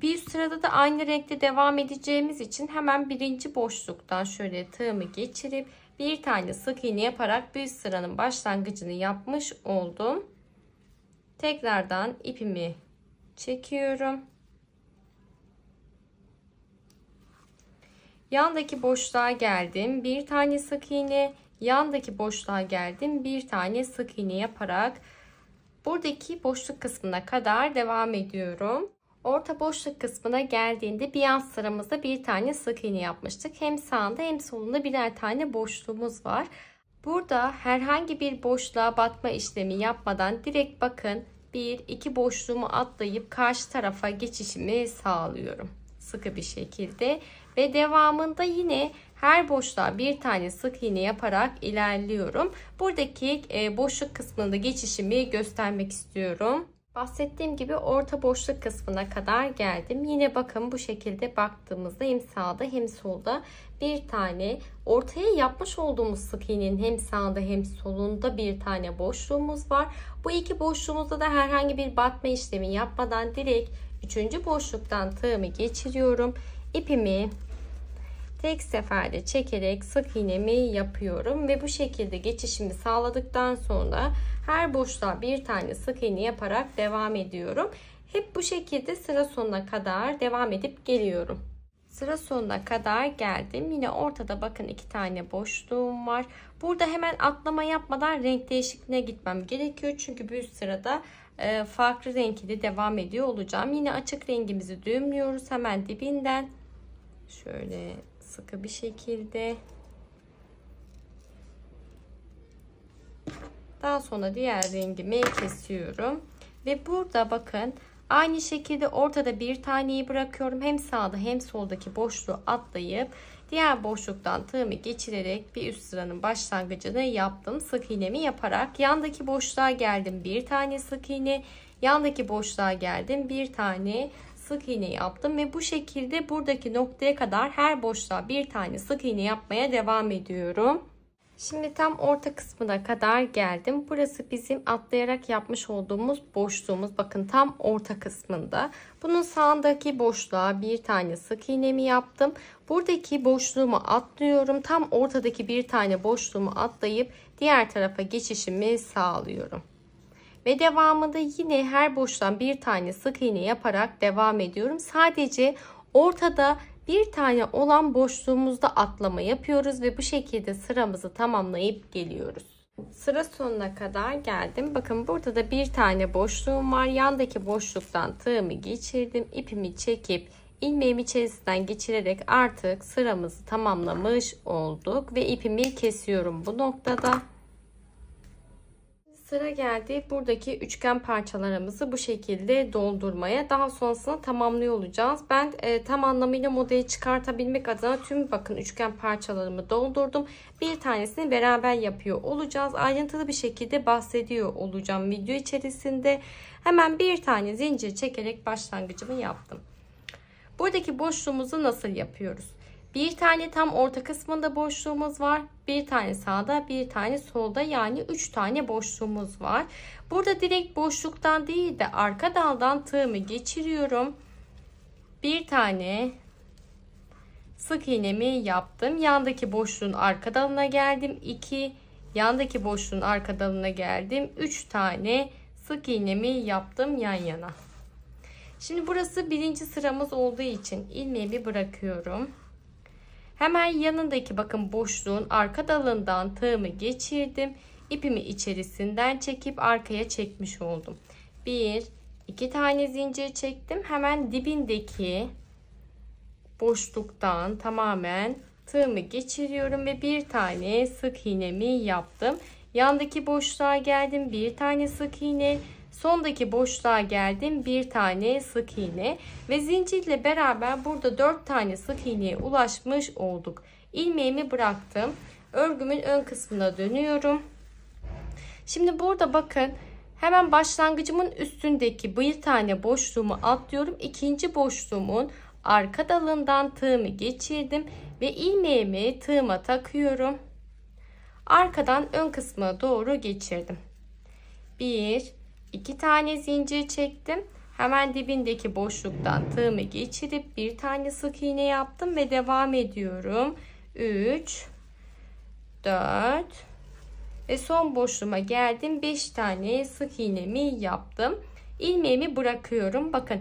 Bir sırada da aynı renkte devam edeceğimiz için hemen birinci boşluktan şöyle tığımı geçirip bir tane sık iğne yaparak bir sıranın başlangıcını yapmış oldum. Tekrardan ipimi çekiyorum. Yandaki boşluğa geldim. Bir tane sık iğne. Yandaki boşluğa geldim. Bir tane sık iğne yaparak buradaki boşluk kısmına kadar devam ediyorum. Orta boşluk kısmına geldiğinde bir alt sıramızda bir tane sık iğne yapmıştık. Hem sağında hem solunda birer tane boşluğumuz var. Burada herhangi bir boşluğa batma işlemi yapmadan direkt bakın 1-2 boşluğumu atlayıp karşı tarafa geçişimi sağlıyorum. Sıkı bir şekilde ve devamında yine her boşluğa bir tane sık iğne yaparak ilerliyorum. Buradaki boşluk kısmında geçişimi göstermek istiyorum. Bahsettiğim gibi orta boşluk kısmına kadar geldim. Yine bakın bu şekilde baktığımızda hem sağda hem solda bir tane ortaya yapmış olduğumuz sık iğnenin hem sağda hem solunda bir tane boşluğumuz var. Bu iki boşluğumuzda da herhangi bir batma işlemi yapmadan direkt 3. boşluktan tığımı geçiriyorum. İpimi tek seferde çekerek sık iğnemi yapıyorum ve bu şekilde geçişimi sağladıktan sonra her boşluğa bir tane sık iğne yaparak devam ediyorum. Hep bu şekilde sıra sonuna kadar devam edip geliyorum. Sıra sonuna kadar geldim. Yine ortada bakın 2 tane boşluğum var. Burada hemen atlama yapmadan renk değişikliğine gitmem gerekiyor. Çünkü bir üst sırada farklı renkli devam ediyor olacağım. Yine açık rengimizi düğümlüyoruz hemen dibinden. Şöyle sıkı bir şekilde. Daha sonra diğer rengimi kesiyorum. Ve burada bakın aynı şekilde ortada bir taneyi bırakıyorum. Hem sağda hem soldaki boşluğu atlayıp diğer boşluktan tığımı geçirerek bir üst sıranın başlangıcını yaptım. Sık iğnemi yaparak yandaki boşluğa geldim. Bir tane sık iğne. Yandaki boşluğa geldim. Bir tane sık iğne yaptım ve bu şekilde buradaki noktaya kadar her boşluğa bir tane sık iğne yapmaya devam ediyorum. Şimdi tam orta kısmına kadar geldim. Burası bizim atlayarak yapmış olduğumuz boşluğumuz. Bakın tam orta kısmında. Bunun sağındaki boşluğa bir tane sık iğnemi yaptım. Buradaki boşluğumu atlıyorum. Tam ortadaki bir tane boşluğumu atlayıp diğer tarafa geçişimi sağlıyorum. Ve devamında yine her boşluğa bir tane sık iğne yaparak devam ediyorum. Sadece ortada bir tane olan boşluğumuzda atlama yapıyoruz ve bu şekilde sıramızı tamamlayıp geliyoruz. Sıra sonuna kadar geldim. Bakın burada da bir tane boşluğum var. Yandaki boşluktan tığımı geçirdim. İpimi çekip ilmeğimi içerisinden geçirerek artık sıramızı tamamlamış olduk ve ipimi kesiyorum bu noktada. Sıra geldi buradaki üçgen parçalarımızı bu şekilde doldurmaya. Daha sonrasında tamamlıyor olacağız. Ben tam anlamıyla modeli çıkartabilmek adına tüm bakın üçgen parçalarımı doldurdum. Bir tanesini beraber yapıyor olacağız. Ayrıntılı bir şekilde bahsediyor olacağım video içerisinde. Hemen bir tane zincir çekerek başlangıcımı yaptım. Buradaki boşluğumuzu nasıl yapıyoruz? Bir tane tam orta kısmında boşluğumuz var. Bir tane sağda, bir tane solda, yani 3 tane boşluğumuz var. Burada direkt boşluktan değil de arka daldan tığımı geçiriyorum. Bir tane sık iğnemi yaptım. Yandaki boşluğun arka dalına geldim. 2, yandaki boşluğun arka dalına geldim. 3 tane sık iğnemi yaptım yan yana. Şimdi burası birinci sıramız olduğu için ilmeğimi bırakıyorum. Hemen yanındaki bakın boşluğun arka dalından tığımı geçirdim. İpimi içerisinden çekip arkaya çekmiş oldum. 1, 2 tane zincir çektim. Hemen dibindeki boşluktan tamamen tığımı geçiriyorum ve bir tane sık iğnemi yaptım. Yandaki boşluğa geldim. Bir tane sık iğne. Sondaki boşluğa geldim, bir tane sık iğne ve zincirle beraber burada 4 tane sık iğneye ulaşmış olduk. İlmeğimi bıraktım. Örgümün ön kısmına dönüyorum. Şimdi burada bakın hemen başlangıcımın üstündeki bir tane boşluğumu atlıyorum. İkinci boşluğumun arka dalından tığımı geçirdim ve ilmeğimi tığıma takıyorum. Arkadan ön kısmına doğru geçirdim. 1, 2 tane zincir çektim. Hemen dibindeki boşluktan tığımı geçirip bir tane sık iğne yaptım ve devam ediyorum. 3, 4 ve son boşluğuma geldim. 5 tane sık iğnemi yaptım. İlmeğimi bırakıyorum. Bakın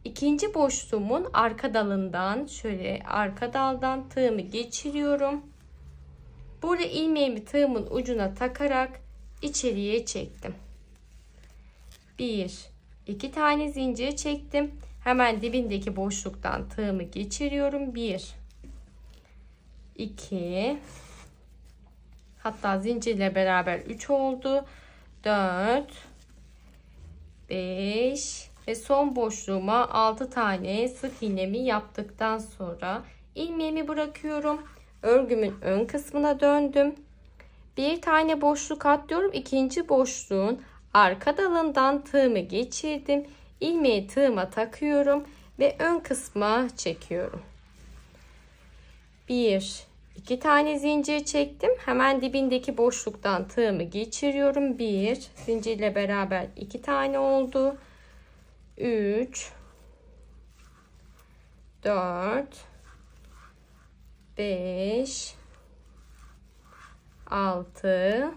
ikinci boşluğumun arka dalından şöyle arka daldan tığımı geçiriyorum. Burada ilmeğimi tığımın ucuna takarak içeriye çektim. 1, 2 tane zincir çektim. Hemen dibindeki boşluktan tığımı geçiriyorum. 1, 2, hatta zincirle beraber 3 oldu. 4, 5 ve son boşluğuma 6 tane sık iğnemi yaptıktan sonra ilmeğimi bırakıyorum. Örgümün ön kısmına döndüm. Bir tane boşluk atlıyorum. İkinci boşluğun arka dalından tığımı geçirdim. İlmeği tığıma takıyorum ve ön kısma çekiyorum. 2 tane zincir çektim. Hemen dibindeki boşluktan tığımı geçiriyorum. 1 zincirle beraber 2 tane oldu. 3 4 5 6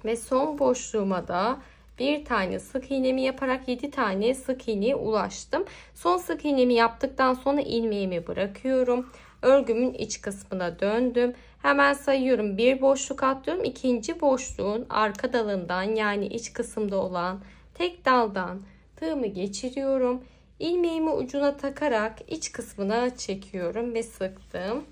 ve son boşluğuma da bir tane sık iğnemi yaparak 7 tane sık iğneye ulaştım. Son sık iğnemi yaptıktan sonra ilmeğimi bırakıyorum. Örgümün iç kısmına döndüm. Hemen sayıyorum. Bir boşluk atlıyorum. İkinci boşluğun arka dalından, yani iç kısımda olan tek daldan tığımı geçiriyorum. İlmeğimi ucuna takarak iç kısmına çekiyorum ve sıktım.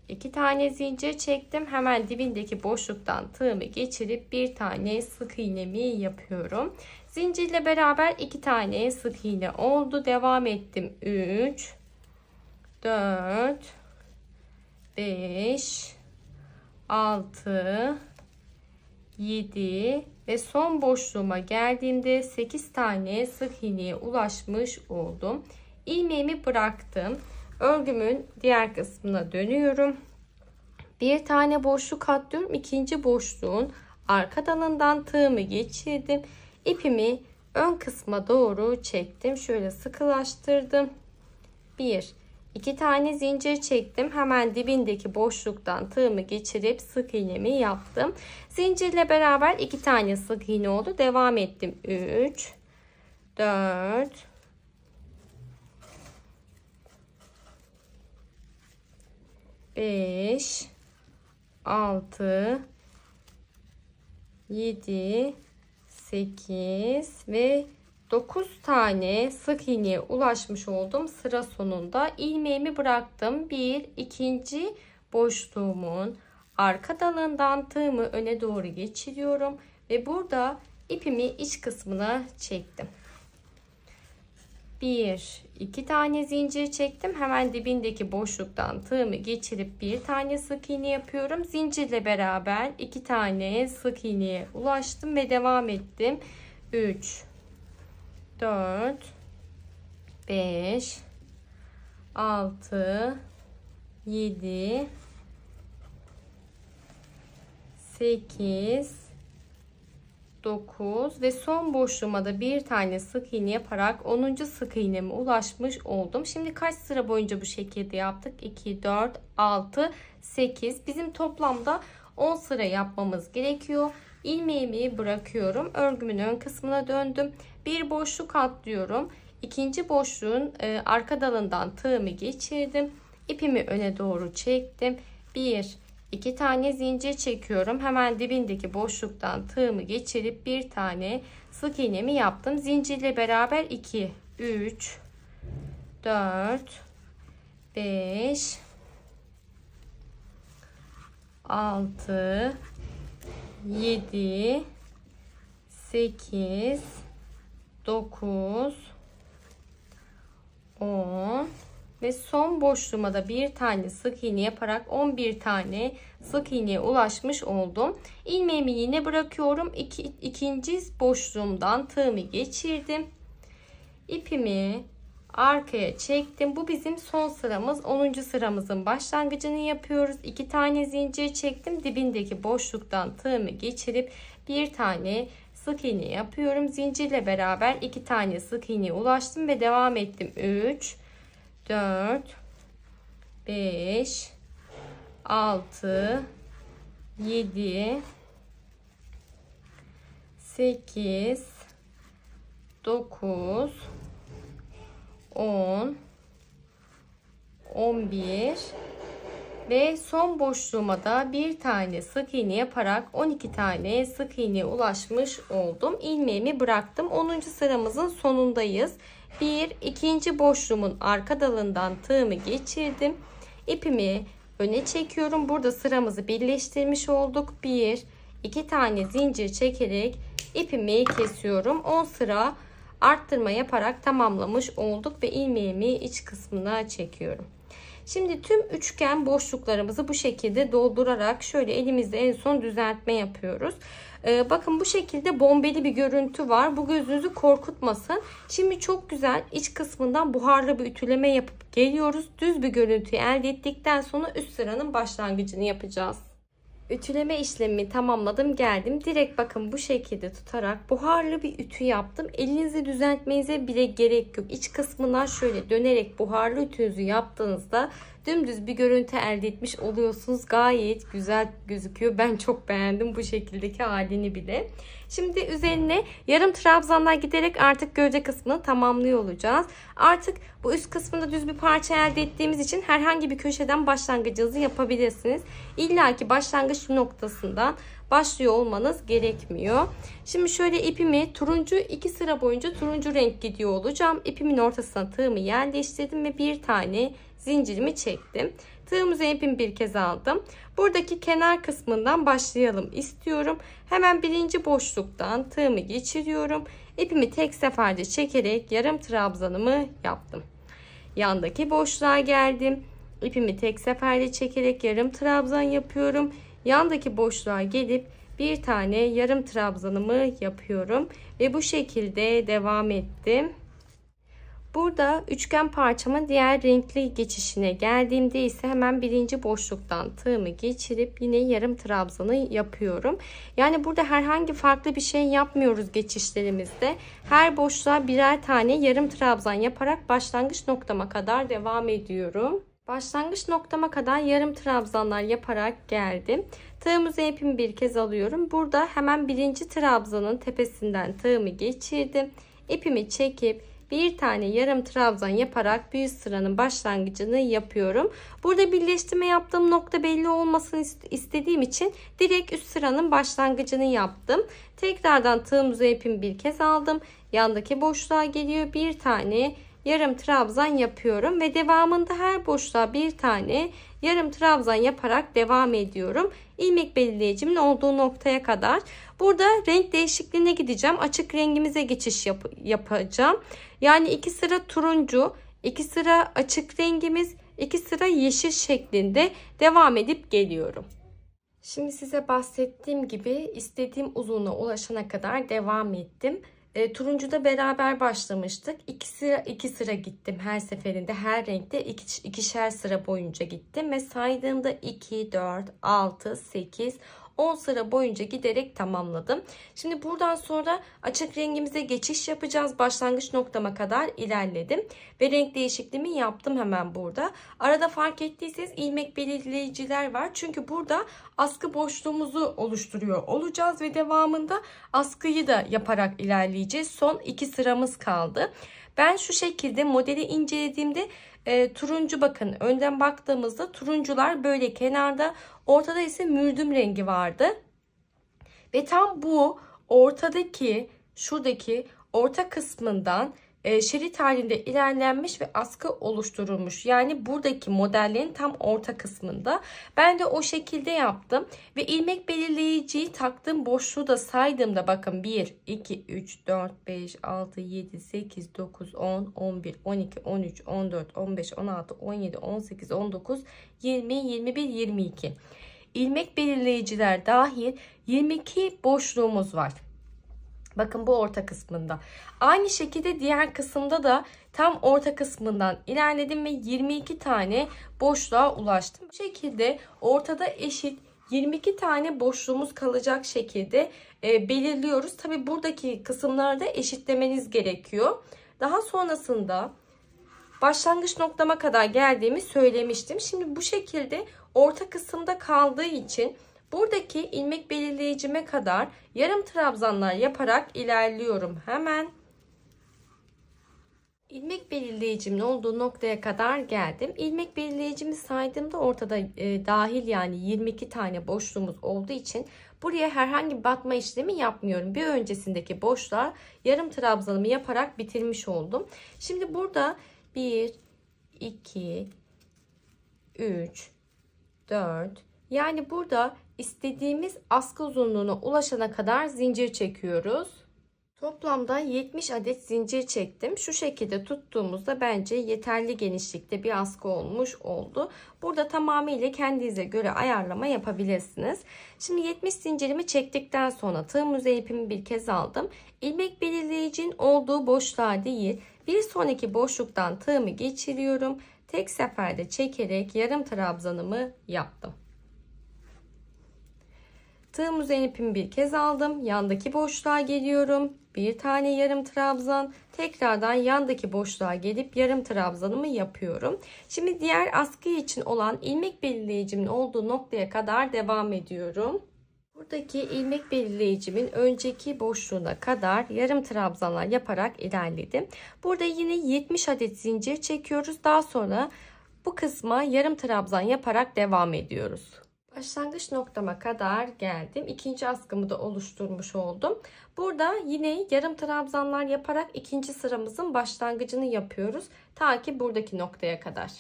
2 tane zincir çektim. Hemen dibindeki boşluktan tığımı geçirip bir tane sık iğnemi yapıyorum. Zincirle beraber 2 tane sık iğne oldu. Devam ettim. 3 4 5 6 7 ve son boşluğuma geldiğimde 8 tane sık iğneye ulaşmış oldum. İlmeğimi bıraktım. Örgümün diğer kısmına dönüyorum. Bir tane boşluk atlıyorum. İkinci boşluğun arka dalından tığımı geçirdim. İpimi ön kısma doğru çektim. Şöyle sıkılaştırdım. 2 tane zincir çektim. Hemen dibindeki boşluktan tığımı geçirip sık iğnemi yaptım. Zincirle beraber 2 tane sık iğne oldu. Devam ettim. 3 4 5 6 7 8 ve 9 tane sık iğneye ulaşmış oldum. Sıra sonunda ilmeğimi bıraktım. İkinci boşluğumun arka dalından tığımı öne doğru geçiriyorum ve burada ipimi iç kısmına çektim. 2 tane zincir çektim. Hemen dibindeki boşluktan tığımı geçirip bir tane sık iğne yapıyorum. Zincirle beraber 2 tane sık iğneye ulaştım ve devam ettim. 3 4 5 6 7 8 9 ve son boşluğuma da bir tane sık iğne yaparak 10. sık iğneme ulaşmış oldum. Şimdi kaç sıra boyunca bu şekilde yaptık? 2 4 6 8. Bizim toplamda 10 sıra yapmamız gerekiyor. İlmeğimi bırakıyorum. Örgümün ön kısmına döndüm. Bir boşluk atlıyorum. İkinci boşluğun arka dalından tığımı geçirdim. İpimi öne doğru çektim. 2 tane zincir çekiyorum. Hemen dibindeki boşluktan tığımı geçirip bir tane sık iğnemi yaptım. Zincirle beraber 2 3 4 5 6 7 8 9 10 ve son boşluğuma da bir tane sık iğne yaparak 11 tane sık iğneye ulaşmış oldum. İlmeğimi yine bırakıyorum. İkinci boşluğumdan tığımı geçirdim. İpimi arkaya çektim. Bu bizim son sıramız. 10. sıramızın başlangıcını yapıyoruz. 2 tane zincir çektim. Dibindeki boşluktan tığımı geçirip bir tane sık iğne yapıyorum. Zincirle beraber 2 tane sık iğneye ulaştım ve devam ettim. 3 4 5 6 7 8 9 10 11 ve son boşluğuma da bir tane sık iğne yaparak 12 tane sık iğneye ulaşmış oldum. İlmeğimi bıraktım. 10. sıramızın sonundayız. İkinci boşluğumun arka dalından tığımı geçirdim. İpimi öne çekiyorum. Burada sıramızı birleştirmiş olduk. 2 tane zincir çekerek ipimi kesiyorum. 10 sıra arttırma yaparak tamamlamış olduk ve ilmeğimi iç kısmına çekiyorum. Şimdi tüm üçgen boşluklarımızı bu şekilde doldurarak şöyle elimizde en son düzeltme yapıyoruz. Bakın bu şekilde bombeli bir görüntü var. Bu gözünüzü korkutmasın. Şimdi çok güzel iç kısmından buharlı bir ütüleme yapıp geliyoruz. Düz bir görüntüyü elde ettikten sonra üst sıranın başlangıcını yapacağız. Ütüleme işlemimi tamamladım, geldim. Direkt bakın bu şekilde tutarak buharlı bir ütü yaptım. Elinizi düzeltmenize bile gerek yok. İç kısmından şöyle dönerek buharlı ütünüzü yaptığınızda dümdüz bir görüntü elde etmiş oluyorsunuz. Gayet güzel gözüküyor. Ben çok beğendim bu şekildeki halini bile. Şimdi üzerine yarım trabzanlar giderek artık gövde kısmını tamamlıyor olacağız. Artık bu üst kısmında düz bir parça elde ettiğimiz için herhangi bir köşeden başlangıcınızı yapabilirsiniz. İlla ki başlangıç noktasından başlıyor olmanız gerekmiyor. Şimdi şöyle ipimi turuncu, 2 sıra boyunca turuncu renk gidiyor olacağım. İpimin ortasına tığımı yerleştirdim ve bir tane zincirimi çektim. Tığım üzerine ipimi bir kez aldım. Buradaki kenar kısmından başlayalım istiyorum. Hemen birinci boşluktan tığımı geçiriyorum. İpimi tek seferde çekerek yarım trabzanımı yaptım. Yandaki boşluğa geldim. İpimi tek seferde çekerek yarım trabzan yapıyorum. Yandaki boşluğa gelip bir tane yarım trabzanımı yapıyorum ve bu şekilde devam ettim. Burada üçgen parçamın diğer renkli geçişine geldiğimde ise hemen birinci boşluktan tığımı geçirip yine yarım trabzanı yapıyorum. Yani burada herhangi farklı bir şey yapmıyoruz geçişlerimizde. Her boşluğa birer tane yarım trabzan yaparak başlangıç noktama kadar devam ediyorum. Başlangıç noktama kadar yarım trabzanlar yaparak geldim. Tığım üzerine ipimi bir kez alıyorum. Burada hemen birinci trabzanın tepesinden tığımı geçirdim. İpimi çekip bir tane yarım trabzan yaparak bir sıranın başlangıcını yapıyorum. Burada birleştirme yaptığım nokta belli olmasını istediğim için direkt üst sıranın başlangıcını yaptım. Tekrardan tığım üzerine ipimi bir kez aldım. Yandaki boşluğa geliyor. Bir tane yarım trabzan yapıyorum ve devamında her boşluğa bir tane yarım trabzan yaparak devam ediyorum. İlmek belirleyicimin olduğu noktaya kadar. Burada renk değişikliğine gideceğim. Açık rengimize geçiş yapacağım. Yani 2 sıra turuncu, 2 sıra açık rengimiz, 2 sıra yeşil şeklinde devam edip geliyorum. Şimdi size bahsettiğim gibi istediğim uzunluğa ulaşana kadar devam ettim. Turuncuda beraber başlamıştık. 2 sıra gittim her seferinde. Her renkte ikişer sıra boyunca gittim. Ve saydığımda 2, 4, 6, 8, 10 sıra boyunca giderek tamamladım. Şimdi buradan sonra açık rengimize geçiş yapacağız. Başlangıç noktama kadar ilerledim. Ve renk değişikliğimi yaptım hemen burada. Arada fark ettiyseniz ilmek belirleyiciler var. Çünkü burada askı boşluğumuzu oluşturuyor olacağız. Ve devamında askıyı da yaparak ilerleyeceğiz. Son 2 sıramız kaldı. Ben şu şekilde modeli incelediğimde turuncu, bakın önden baktığımızda turuncular böyle kenarda, ortada ise mürdüm rengi vardı. Ve tam bu ortadaki, şuradaki orta kısmından şerit halinde ilerlenmiş ve askı oluşturulmuş. Yani buradaki modellerin tam orta kısmında. Ben de o şekilde yaptım. Ve ilmek belirleyiciyi taktığım boşluğu da saydığımda bakın 1, 2, 3, 4, 5, 6, 7, 8, 9, 10, 11, 12, 13, 14, 15, 16, 17, 18, 19, 20, 21, 22. İlmek belirleyiciler dahil 22 boşluğumuz var. Bakın bu orta kısmında. Aynı şekilde diğer kısımda da tam orta kısmından ilerledim ve 22 tane boşluğa ulaştım. Bu şekilde ortada eşit 22 tane boşluğumuz kalacak şekilde belirliyoruz. Tabi buradaki kısımları da eşitlemeniz gerekiyor. Daha sonrasında başlangıç noktama kadar geldiğimi söylemiştim. Şimdi bu şekilde orta kısımda kaldığı için buradaki ilmek belirleyicime kadar yarım trabzanlar yaparak ilerliyorum. Hemen ilmek belirleyicimin olduğu noktaya kadar geldim. İlmek belirleyicimi saydığımda ortada dahil yani 22 tane boşluğumuz olduğu için buraya herhangi bir batma işlemi yapmıyorum. Bir öncesindeki boşluğa yarım trabzanımı yaparak bitirmiş oldum. Şimdi burada 1, 2, 3, 4, yani burada istediğimiz askı uzunluğuna ulaşana kadar zincir çekiyoruz. Toplamda 70 adet zincir çektim. Şu şekilde tuttuğumuzda bence yeterli genişlikte bir askı olmuş oldu. Burada tamamıyla kendinize göre ayarlama yapabilirsiniz. Şimdi 70 zincirimi çektikten sonra tığım üzeri ipimi bir kez aldım. İlmek belirleyicinin olduğu boşluğa değil, bir sonraki boşluktan tığımı geçiriyorum. Tek seferde çekerek yarım trabzanımı yaptım. Tığım üzerine ipimi bir kez aldım. Yandaki boşluğa geliyorum. Bir tane yarım trabzan. Tekrardan yandaki boşluğa gelip yarım trabzanımı yapıyorum. Şimdi diğer askı için olan ilmek belirleyicimin olduğu noktaya kadar devam ediyorum. Buradaki ilmek belirleyicimin önceki boşluğuna kadar yarım trabzanlar yaparak ilerledim. Burada yine 70 adet zincir çekiyoruz. Daha sonra bu kısma yarım trabzan yaparak devam ediyoruz. Başlangıç noktama kadar geldim. İkinci askımı da oluşturmuş oldum. Burada yine yarım trabzanlar yaparak ikinci sıramızın başlangıcını yapıyoruz. Ta ki buradaki noktaya kadar.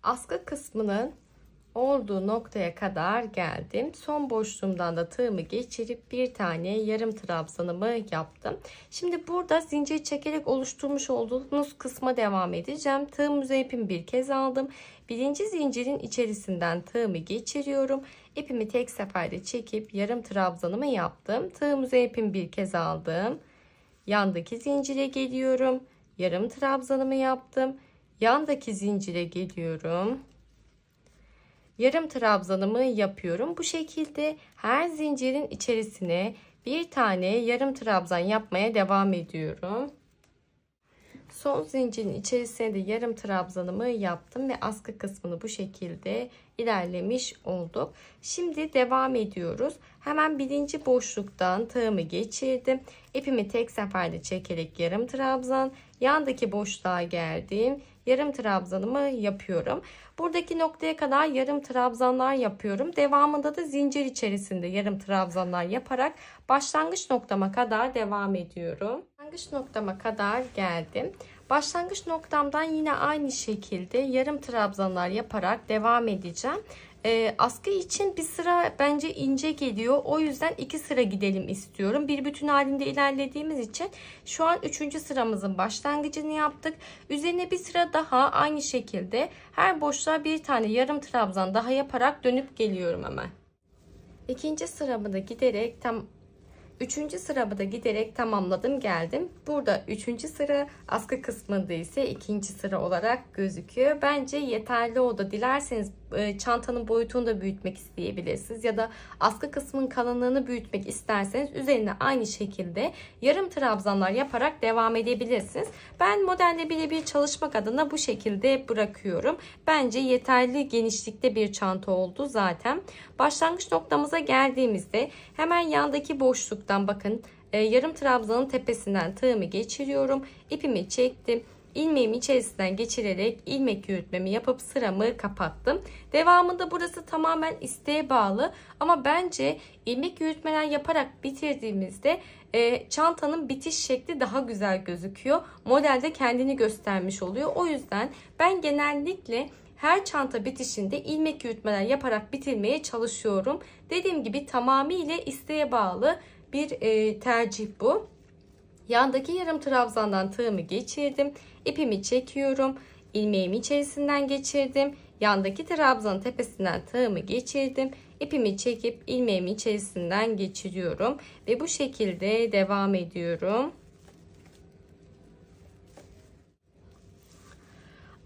Askı kısmının olduğu noktaya kadar geldim. Son boşluğumdan da tığımı geçirip bir tane yarım trabzanımı yaptım. Şimdi burada zincir çekerek oluşturmuş olduğunuz kısma devam edeceğim. Tığım üzeri ipimi bir kez aldım. Birinci zincirin içerisinden tığımı geçiriyorum. İpimi tek seferde çekip yarım trabzanımı yaptım. Tığım üzeri ipimi bir kez aldım. Yandaki zincire geliyorum. Yarım trabzanımı yaptım. Yandaki zincire geliyorum. Yarım trabzanımı yapıyorum. Bu şekilde her zincirin içerisine bir tane yarım trabzan yapmaya devam ediyorum. Son zincirin içerisine de yarım trabzanımı yaptım ve askı kısmını bu şekilde ilerlemiş olduk. Şimdi devam ediyoruz. Hemen birinci boşluktan tığımı geçirdim. İpimi tek seferde çekerek yarım trabzan, yandaki boşluğa geldim. Yarım trabzanımı yapıyorum. Buradaki noktaya kadar yarım trabzanlar yapıyorum. Devamında da zincir içerisinde yarım trabzanlar yaparak başlangıç noktama kadar devam ediyorum. Başlangıç noktama kadar geldim. Başlangıç noktamdan yine aynı şekilde yarım trabzanlar yaparak devam edeceğim. Askı için bir sıra bence ince geliyor. O yüzden 2 sıra gidelim istiyorum. Bir bütün halinde ilerlediğimiz için şu an 3. sıramızın başlangıcını yaptık. Üzerine bir sıra daha aynı şekilde her boşluğa bir tane yarım trabzan daha yaparak dönüp geliyorum hemen. 2. sıramı da giderek 3. sıramı da giderek tamamladım, geldim. Burada 3. sıra, askı kısmında ise 2. sıra olarak gözüküyor. Bence yeterli oldu. Dilerseniz çantanın boyutunu da büyütmek isteyebilirsiniz. Ya da askı kısmının kalınlığını büyütmek isterseniz üzerine aynı şekilde yarım trabzanlar yaparak devam edebilirsiniz. Ben modelle birebir çalışmak adına bu şekilde bırakıyorum. Bence yeterli genişlikte bir çanta oldu zaten. Başlangıç noktamıza geldiğimizde hemen yandaki boşluktan bakın yarım trabzanın tepesinden tığımı geçiriyorum. İpimi çektim. İlmeğimi içerisinden geçirerek ilmek yürütmemi yapıp sıramı kapattım. Devamında burası tamamen isteğe bağlı ama bence ilmek yürütmeler yaparak bitirdiğimizde çantanın bitiş şekli daha güzel gözüküyor. Modelde kendini göstermiş oluyor. O yüzden ben genellikle her çanta bitişinde ilmek yürütmeler yaparak bitirmeye çalışıyorum. Dediğim gibi tamamıyla isteğe bağlı bir tercih bu. Yandaki yarım trabzandan tığımı geçirdim. İpimi çekiyorum. İlmeğimi içerisinden geçirdim. Yandaki trabzanın tepesinden tığımı geçirdim. İpimi çekip ilmeğimi içerisinden geçiriyorum. Ve bu şekilde devam ediyorum.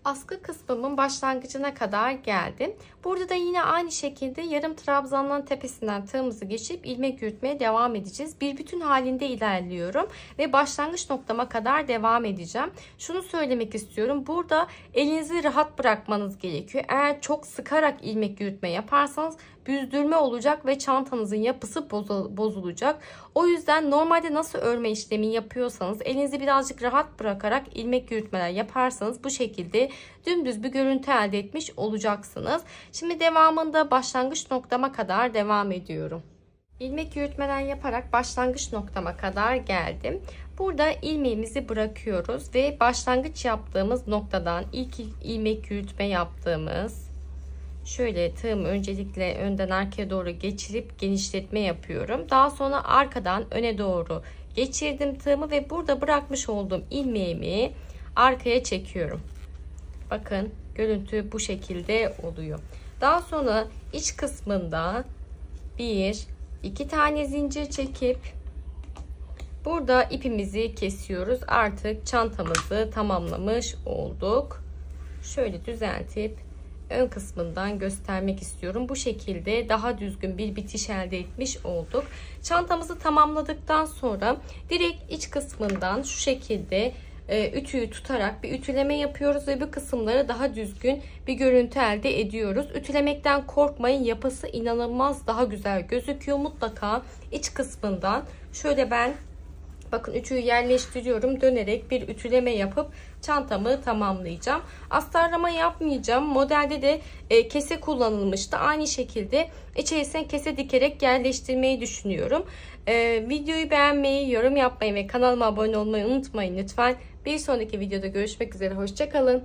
Askı kısmımın başlangıcına kadar geldim. Burada da yine aynı şekilde yarım trabzanların tepesinden tığımızı geçip ilmek yürütmeye devam edeceğiz. Bir bütün halinde ilerliyorum ve başlangıç noktama kadar devam edeceğim. Şunu söylemek istiyorum. Burada elinizi rahat bırakmanız gerekiyor. Eğer çok sıkarak ilmek yürütme yaparsanız büzdürme olacak ve çantanızın yapısı bozulacak. O yüzden normalde nasıl örme işlemi yapıyorsanız elinizi birazcık rahat bırakarak ilmek yürütmeler yaparsanız bu şekilde dümdüz bir görüntü elde etmiş olacaksınız. Şimdi devamında başlangıç noktama kadar devam ediyorum. İlmek yürütmeler yaparak başlangıç noktama kadar geldim. Burada ilmeğimizi bırakıyoruz ve başlangıç yaptığımız noktadan ilk ilmek yürütme yaptığımız şöyle tığımı öncelikle önden arkaya doğru geçirip genişletme yapıyorum. Daha sonra arkadan öne doğru geçirdim tığımı ve burada bırakmış olduğum ilmeğimi arkaya çekiyorum. Bakın görüntü bu şekilde oluyor. Daha sonra iç kısmında 1-2 tane zincir çekip burada ipimizi kesiyoruz. Artık çantamızı tamamlamış olduk. Şöyle düzeltip ön kısmından göstermek istiyorum. Bu şekilde daha düzgün bir bitiş elde etmiş olduk. Çantamızı tamamladıktan sonra direkt iç kısmından şu şekilde ütüyü tutarak bir ütüleme yapıyoruz ve bu kısımları daha düzgün bir görüntü elde ediyoruz. Ütülemekten korkmayın, yapısı inanılmaz daha güzel gözüküyor. Mutlaka iç kısmından şöyle ben bakın ütüyü yerleştiriyorum, dönerek bir ütüleme yapıp çantamı tamamlayacağım. Astarlama yapmayacağım. Modelde de kese kullanılmıştı. Aynı şekilde içerisine kese dikerek yerleştirmeyi düşünüyorum. Videoyu beğenmeyi, yorum yapmayı ve kanalıma abone olmayı unutmayın lütfen. Bir sonraki videoda görüşmek üzere. Hoşça kalın.